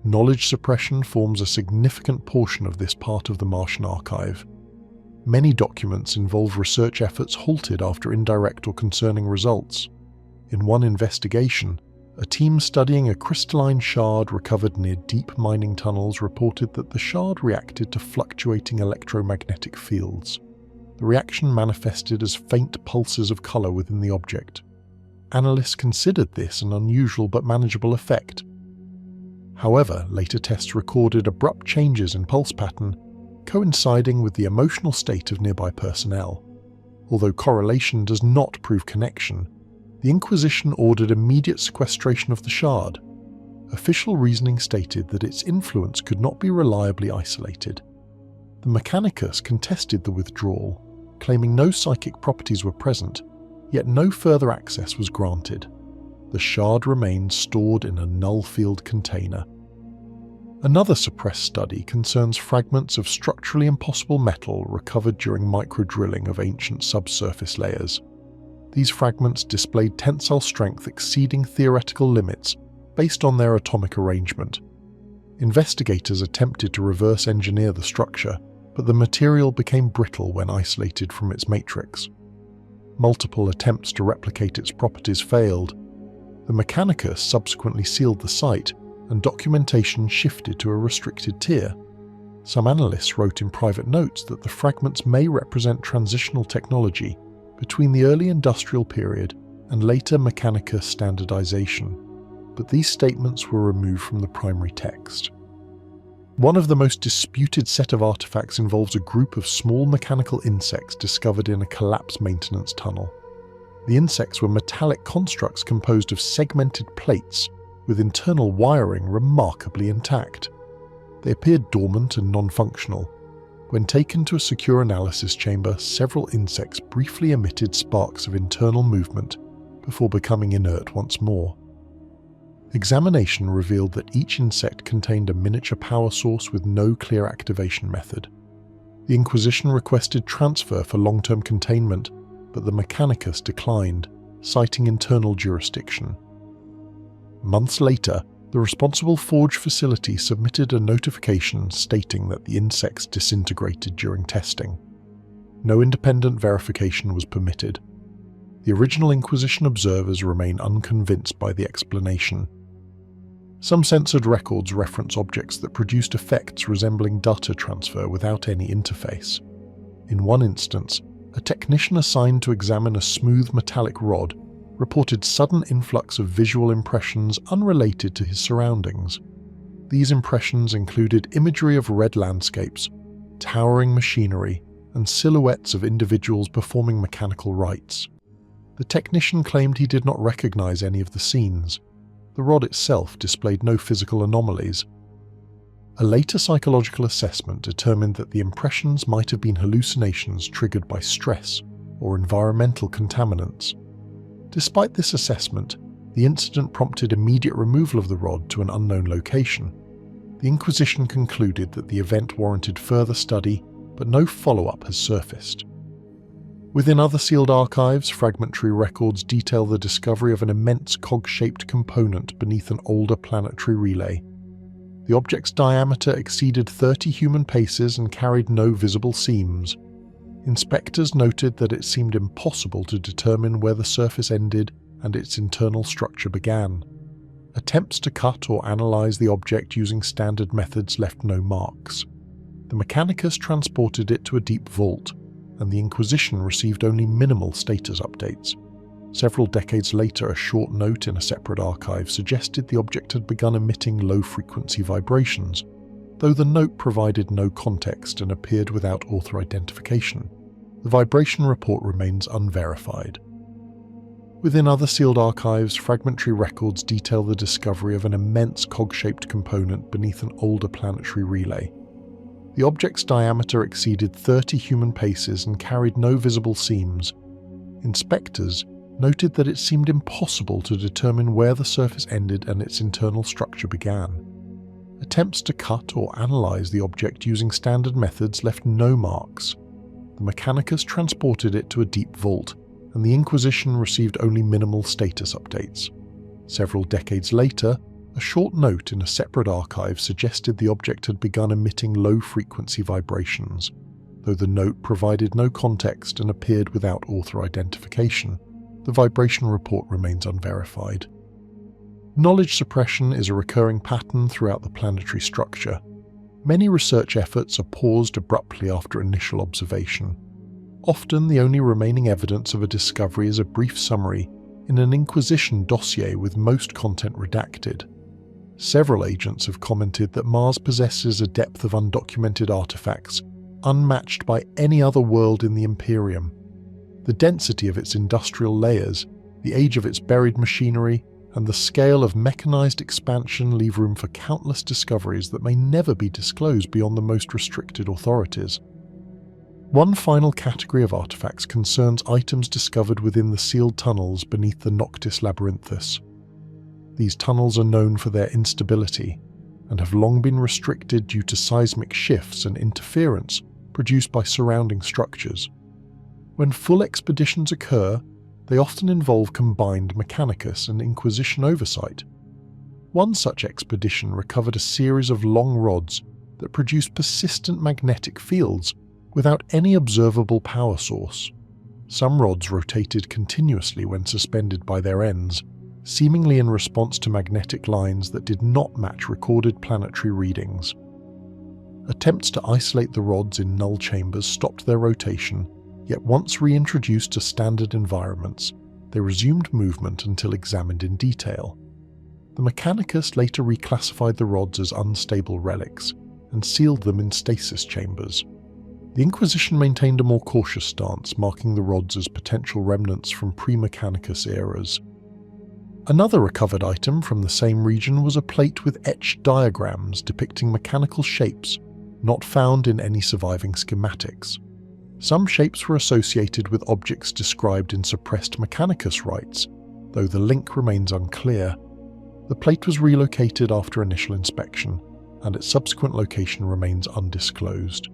Knowledge suppression forms a significant portion of this part of the Martian archive. Many documents involve research efforts halted after indirect or concerning results. In one investigation, a team studying a crystalline shard recovered near deep mining tunnels reported that the shard reacted to fluctuating electromagnetic fields. The reaction manifested as faint pulses of color within the object. Analysts considered this an unusual but manageable effect. However, later tests recorded abrupt changes in pulse pattern, coinciding with the emotional state of nearby personnel. Although correlation does not prove connection, the Inquisition ordered immediate sequestration of the shard. Official reasoning stated that its influence could not be reliably isolated. The Mechanicus contested the withdrawal, claiming no psychic properties were present, yet no further access was granted. The shard remained stored in a null-field container. Another suppressed study concerns fragments of structurally impossible metal recovered during microdrilling of ancient subsurface layers. These fragments displayed tensile strength exceeding theoretical limits based on their atomic arrangement. Investigators attempted to reverse engineer the structure, but the material became brittle when isolated from its matrix. Multiple attempts to replicate its properties failed. The Mechanicus subsequently sealed the site, and documentation shifted to a restricted tier. Some analysts wrote in private notes that the fragments may represent transitional technology between the early industrial period and later Mechanicus standardization, but these statements were removed from the primary text. One of the most disputed set of artifacts involves a group of small mechanical insects discovered in a collapsed maintenance tunnel. The insects were metallic constructs composed of segmented plates, with internal wiring remarkably intact. They appeared dormant and non-functional. When taken to a secure analysis chamber, several insects briefly emitted sparks of internal movement before becoming inert once more. Examination revealed that each insect contained a miniature power source with no clear activation method. The Inquisition requested transfer for long-term containment, but the Mechanicus declined, citing internal jurisdiction. Months later, The responsible forge facility submitted a notification stating that the insects disintegrated during testing. No independent verification was permitted. The original Inquisition observers remain unconvinced by the explanation. Some censored records reference objects that produced effects resembling data transfer without any interface. In one instance, a technician assigned to examine a smooth metallic rod reported sudden influx of visual impressions unrelated to his surroundings. These impressions included imagery of red landscapes, towering machinery, and silhouettes of individuals performing mechanical rites. The technician claimed he did not recognize any of the scenes. The rod itself displayed no physical anomalies. A later psychological assessment determined that the impressions might have been hallucinations triggered by stress or environmental contaminants. Despite this assessment, the incident prompted immediate removal of the rod to an unknown location. The Inquisition concluded that the event warranted further study, but no follow-up has surfaced. Within other sealed archives, fragmentary records detail the discovery of an immense cog-shaped component beneath an older planetary relay. The object's diameter exceeded 30 human paces and carried no visible seams. Inspectors noted that it seemed impossible to determine where the surface ended and its internal structure began. Attempts to cut or analyze the object using standard methods left no marks. The Mechanicus transported it to a deep vault, and the Inquisition received only minimal status updates. Several decades later, a short note in a separate archive suggested the object had begun emitting low-frequency vibrations, though the note provided no context and appeared without author identification. The vibration report remains unverified. Within other sealed archives, fragmentary records detail the discovery of an immense cog-shaped component beneath an older planetary relay. The object's diameter exceeded 30 human paces and carried no visible seams. Inspectors noted that it seemed impossible to determine where the surface ended and its internal structure began. Attempts to cut or analyze the object using standard methods left no marks. The Mechanicus transported it to a deep vault, and the Inquisition received only minimal status updates. Several decades later, a short note in a separate archive suggested the object had begun emitting low-frequency vibrations, though the note provided no context and appeared without author identification. The vibration report remains unverified. Knowledge suppression is a recurring pattern throughout the planetary structure. Many research efforts are paused abruptly after initial observation. Often the only remaining evidence of a discovery is a brief summary in an Inquisition dossier with most content redacted. Several agents have commented that Mars possesses a depth of undocumented artifacts unmatched by any other world in the Imperium. The density of its industrial layers, the age of its buried machinery, and the scale of mechanized expansion leave room for countless discoveries that may never be disclosed beyond the most restricted authorities. One final category of artifacts concerns items discovered within the sealed tunnels beneath the Noctis Labyrinthus. These tunnels are known for their instability, and have long been restricted due to seismic shifts and interference produced by surrounding structures. When full expeditions occur, they often involve combined Mechanicus and Inquisition oversight. One such expedition recovered a series of long rods that produced persistent magnetic fields without any observable power source. Some rods rotated continuously when suspended by their ends, seemingly in response to magnetic lines that did not match recorded planetary readings. Attempts to isolate the rods in null chambers stopped their rotation, yet once reintroduced to standard environments, they resumed movement until examined in detail. The Mechanicus later reclassified the rods as unstable relics and sealed them in stasis chambers. The Inquisition maintained a more cautious stance, marking the rods as potential remnants from pre-Mechanicus eras. Another recovered item from the same region was a plate with etched diagrams depicting mechanical shapes, not found in any surviving schematics. Some shapes were associated with objects described in suppressed Mechanicus rites, though the link remains unclear. The plate was relocated after initial inspection, and its subsequent location remains undisclosed.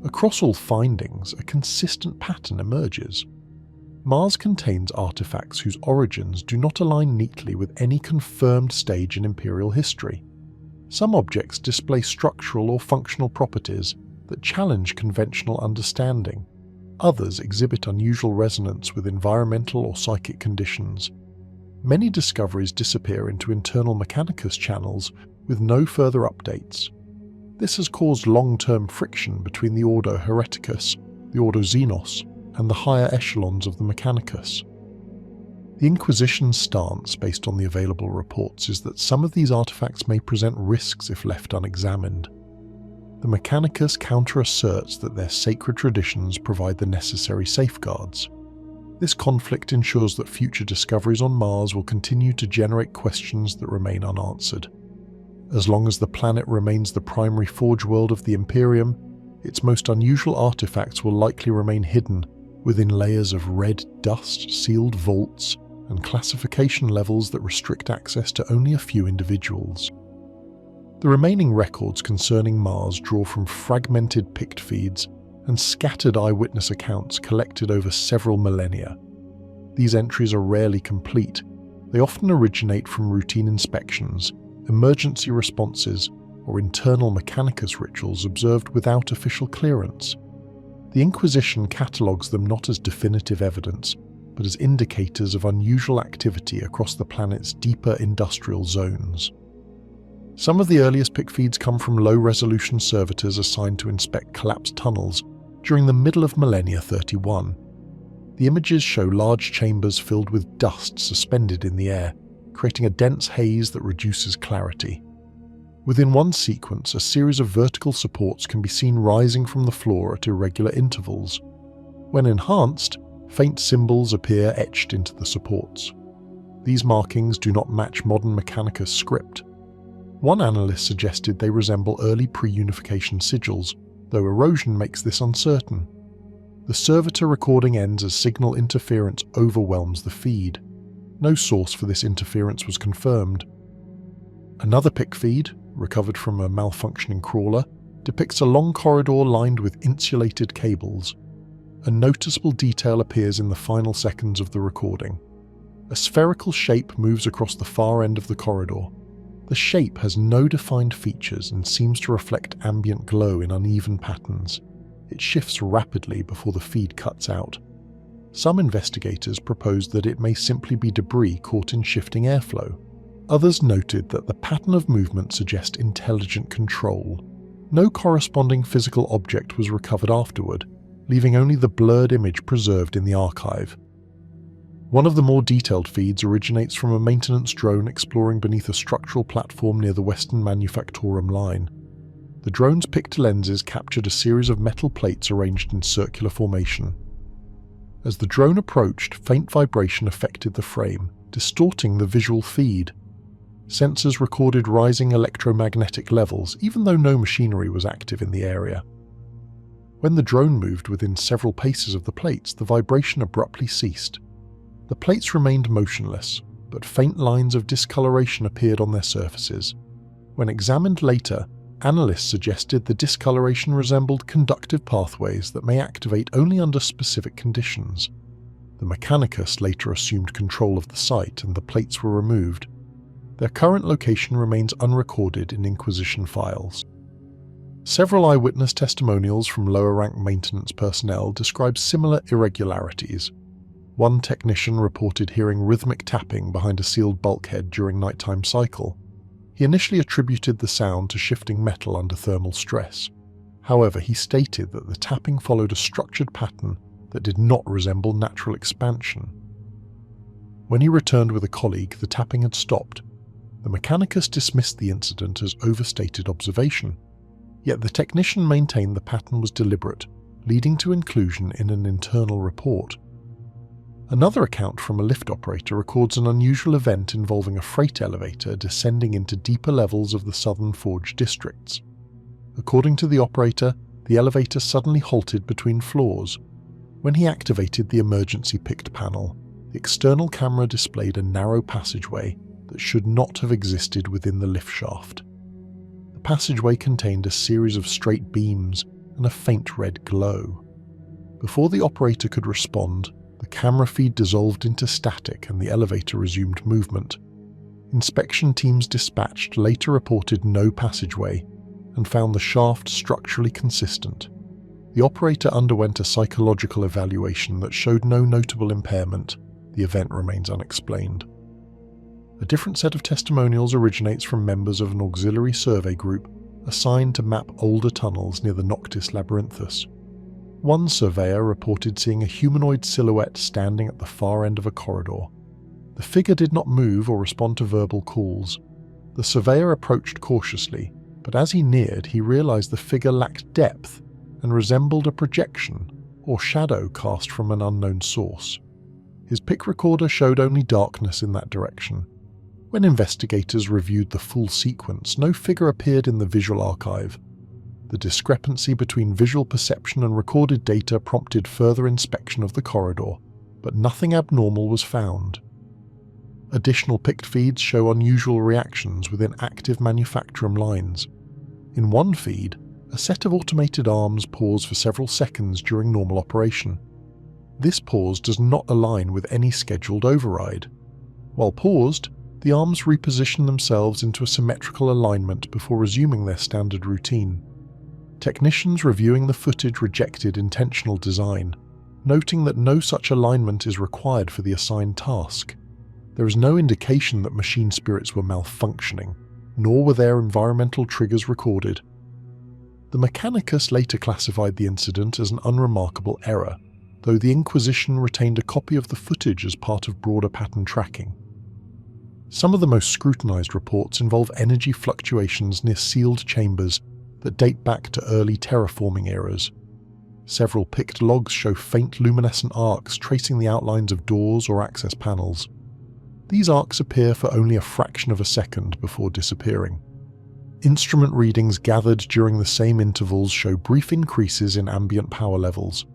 Across all findings, a consistent pattern emerges. Mars contains artifacts whose origins do not align neatly with any confirmed stage in Imperial history. Some objects display structural or functional properties that challenge conventional understanding. Others exhibit unusual resonance with environmental or psychic conditions. Many discoveries disappear into internal Mechanicus channels with no further updates. This has caused long-term friction between the Ordo Hereticus, the Ordo Xenos, and the higher echelons of the Mechanicus. The Inquisition's stance, based on the available reports, is that some of these artifacts may present risks if left unexamined. The Mechanicus counter-asserts that their sacred traditions provide the necessary safeguards. This conflict ensures that future discoveries on Mars will continue to generate questions that remain unanswered. As long as the planet remains the primary forge world of the Imperium, its most unusual artifacts will likely remain hidden within layers of red dust, sealed vaults, and classification levels that restrict access to only a few individuals. The remaining records concerning Mars draw from fragmented pict feeds and scattered eyewitness accounts collected over several millennia. These entries are rarely complete. They often originate from routine inspections, emergency responses, or internal Mechanicus rituals observed without official clearance. The Inquisition catalogues them not as definitive evidence, but as indicators of unusual activity across the planet's deeper industrial zones. Some of the earliest pict feeds come from low-resolution servitors assigned to inspect collapsed tunnels during the middle of Millennia 31. The images show large chambers filled with dust suspended in the air, creating a dense haze that reduces clarity. Within one sequence, a series of vertical supports can be seen rising from the floor at irregular intervals. When enhanced, faint symbols appear etched into the supports. These markings do not match modern Mechanicus script. One analyst suggested they resemble early pre-unification sigils, though erosion makes this uncertain. The servitor recording ends as signal interference overwhelms the feed. No source for this interference was confirmed. Another pict feed, recovered from a malfunctioning crawler, depicts a long corridor lined with insulated cables. A noticeable detail appears in the final seconds of the recording. A spherical shape moves across the far end of the corridor. The shape has no defined features and seems to reflect ambient glow in uneven patterns. It shifts rapidly before the feed cuts out. Some investigators proposed that it may simply be debris caught in shifting airflow. Others noted that the pattern of movement suggests intelligent control. No corresponding physical object was recovered afterward, leaving only the blurred image preserved in the archive. One of the more detailed feeds originates from a maintenance drone exploring beneath a structural platform near the Western Manufactorum line. The drone's pict lenses captured a series of metal plates arranged in circular formation. As the drone approached, faint vibration affected the frame, distorting the visual feed. Sensors recorded rising electromagnetic levels, even though no machinery was active in the area. When the drone moved within several paces of the plates, the vibration abruptly ceased. The plates remained motionless, but faint lines of discoloration appeared on their surfaces. When examined later, analysts suggested the discoloration resembled conductive pathways that may activate only under specific conditions. The Mechanicus later assumed control of the site and the plates were removed. Their current location remains unrecorded in Inquisition files. Several eyewitness testimonials from lower-rank maintenance personnel describe similar irregularities. One technician reported hearing rhythmic tapping behind a sealed bulkhead during nighttime cycle. He initially attributed the sound to shifting metal under thermal stress. However, he stated that the tapping followed a structured pattern that did not resemble natural expansion. When he returned with a colleague, the tapping had stopped. The Mechanicus dismissed the incident as overstated observation. Yet the technician maintained the pattern was deliberate, leading to inclusion in an internal report. Another account from a lift operator records an unusual event involving a freight elevator descending into deeper levels of the southern forge districts. According to the operator, the elevator suddenly halted between floors. When he activated the emergency pict panel, the external camera displayed a narrow passageway that should not have existed within the lift shaft. The passageway contained a series of straight beams and a faint red glow. Before the operator could respond, The camera feed dissolved into static and the elevator resumed movement. Inspection teams dispatched later reported no passageway and found the shaft structurally consistent. The operator underwent a psychological evaluation that showed no notable impairment. The event remains unexplained. A different set of testimonials originates from members of an auxiliary survey group assigned to map older tunnels near the Noctis Labyrinthus. One surveyor reported seeing a humanoid silhouette standing at the far end of a corridor. The figure did not move or respond to verbal calls. The surveyor approached cautiously, but as he neared, he realized the figure lacked depth and resembled a projection or shadow cast from an unknown source. His pic recorder showed only darkness in that direction. When investigators reviewed the full sequence, no figure appeared in the visual archive. The discrepancy between visual perception and recorded data prompted further inspection of the corridor, but nothing abnormal was found. Additional pict feeds show unusual reactions within active manufacturum lines. In one feed, a set of automated arms pause for several seconds during normal operation. This pause does not align with any scheduled override. While paused, the arms reposition themselves into a symmetrical alignment before resuming their standard routine. Technicians reviewing the footage rejected intentional design, noting that no such alignment is required for the assigned task. There is no indication that machine spirits were malfunctioning, nor were there environmental triggers recorded. The Mechanicus later classified the incident as an unremarkable error, though the Inquisition retained a copy of the footage as part of broader pattern tracking. Some of the most scrutinized reports involve energy fluctuations near sealed chambers that date back to early terraforming eras. Several picked logs show faint luminescent arcs tracing the outlines of doors or access panels. These arcs appear for only a fraction of a second before disappearing. Instrument readings gathered during the same intervals show brief increases in ambient power levels.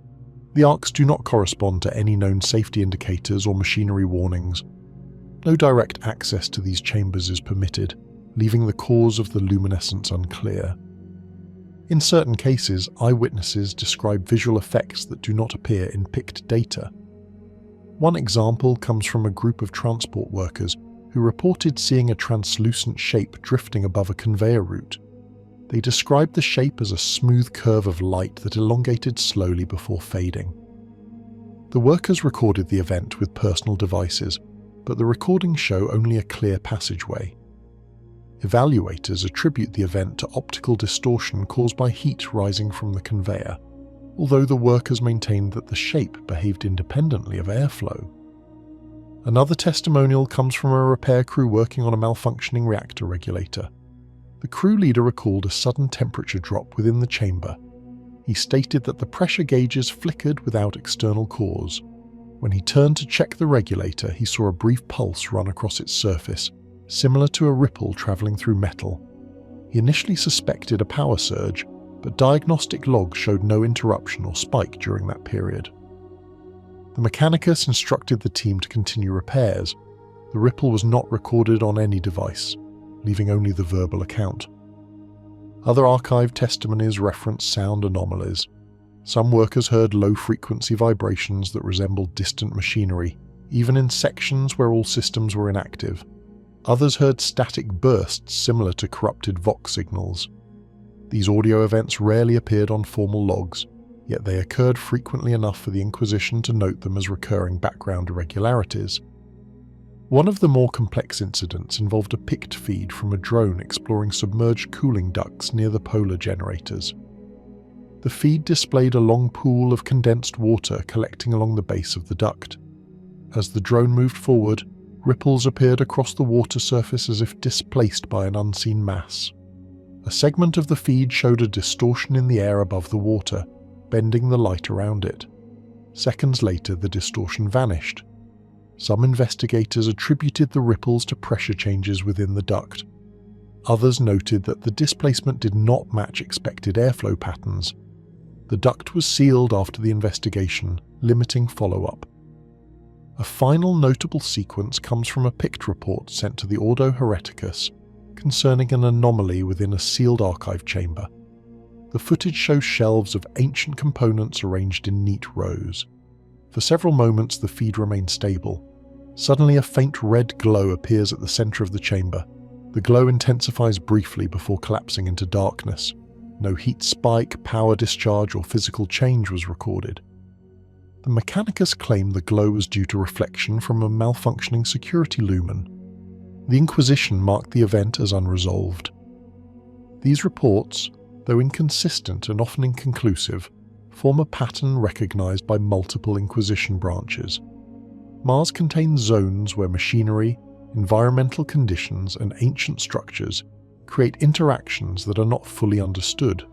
The arcs do not correspond to any known safety indicators or machinery warnings. No direct access to these chambers is permitted, leaving the cause of the luminescence unclear. In certain cases, eyewitnesses describe visual effects that do not appear in picked data. One example comes from a group of transport workers who reported seeing a translucent shape drifting above a conveyor route. They described the shape as a smooth curve of light that elongated slowly before fading. The workers recorded the event with personal devices, but the recordings show only a clear passageway. Evaluators attribute the event to optical distortion caused by heat rising from the conveyor, although the workers maintained that the shape behaved independently of airflow. Another testimonial comes from a repair crew working on a malfunctioning reactor regulator. The crew leader recalled a sudden temperature drop within the chamber. He stated that the pressure gauges flickered without external cause. When he turned to check the regulator, he saw a brief pulse run across its surface, similar to a ripple traveling through metal. He initially suspected a power surge, but diagnostic logs showed no interruption or spike during that period. The Mechanicus instructed the team to continue repairs. The ripple was not recorded on any device, leaving only the verbal account. Other archived testimonies reference sound anomalies. Some workers heard low-frequency vibrations that resembled distant machinery, even in sections where all systems were inactive. Others heard static bursts similar to corrupted Vox signals. These audio events rarely appeared on formal logs, yet they occurred frequently enough for the Inquisition to note them as recurring background irregularities. One of the more complex incidents involved a picked feed from a drone exploring submerged cooling ducts near the polar generators. The feed displayed a long pool of condensed water collecting along the base of the duct. As the drone moved forward, ripples appeared across the water surface as if displaced by an unseen mass. A segment of the feed showed a distortion in the air above the water, bending the light around it. Seconds later, the distortion vanished. Some investigators attributed the ripples to pressure changes within the duct. Others noted that the displacement did not match expected airflow patterns. The duct was sealed after the investigation, limiting follow-up. A final notable sequence comes from a picked report sent to the Ordo Hereticus concerning an anomaly within a sealed archive chamber. The footage shows shelves of ancient components arranged in neat rows. For several moments the feed remains stable. Suddenly a faint red glow appears at the center of the chamber. The glow intensifies briefly before collapsing into darkness. No heat spike, power discharge, or physical change was recorded. The Mechanicus claim the glow was due to reflection from a malfunctioning security lumen. The Inquisition marked the event as unresolved. These reports, though inconsistent and often inconclusive, form a pattern recognized by multiple Inquisition branches. Mars contains zones where machinery, environmental conditions, and ancient structures create interactions that are not fully understood.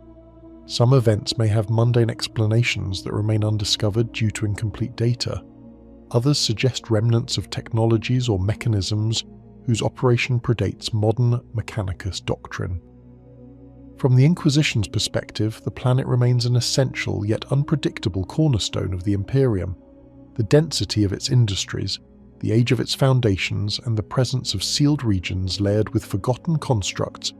Some events may have mundane explanations that remain undiscovered due to incomplete data. Others suggest remnants of technologies or mechanisms whose operation predates modern Mechanicus doctrine. From the Inquisition's perspective, the planet remains an essential yet unpredictable cornerstone of the Imperium. The density of its industries, the age of its foundations, and the presence of sealed regions layered with forgotten constructs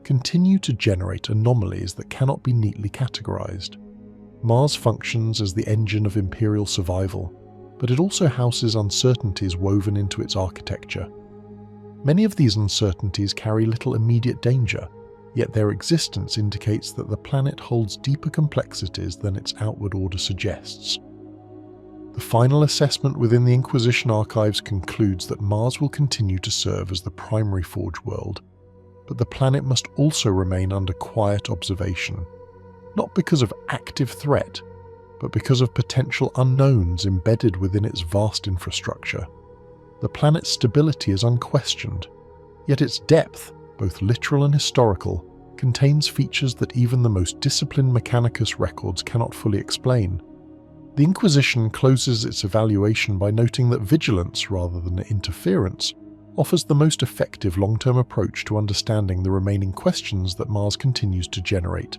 continue to generate anomalies that cannot be neatly categorized. Mars functions as the engine of Imperial survival, but it also houses uncertainties woven into its architecture. Many of these uncertainties carry little immediate danger, yet their existence indicates that the planet holds deeper complexities than its outward order suggests. The final assessment within the Inquisition archives concludes that Mars will continue to serve as the primary Forge world, but the planet must also remain under quiet observation, not because of active threat, but because of potential unknowns embedded within its vast infrastructure. The planet's stability is unquestioned, yet its depth, both literal and historical, contains features that even the most disciplined Mechanicus records cannot fully explain. The Inquisition closes its evaluation by noting that vigilance, rather than interference, offers the most effective long-term approach to understanding the remaining questions that Mars continues to generate.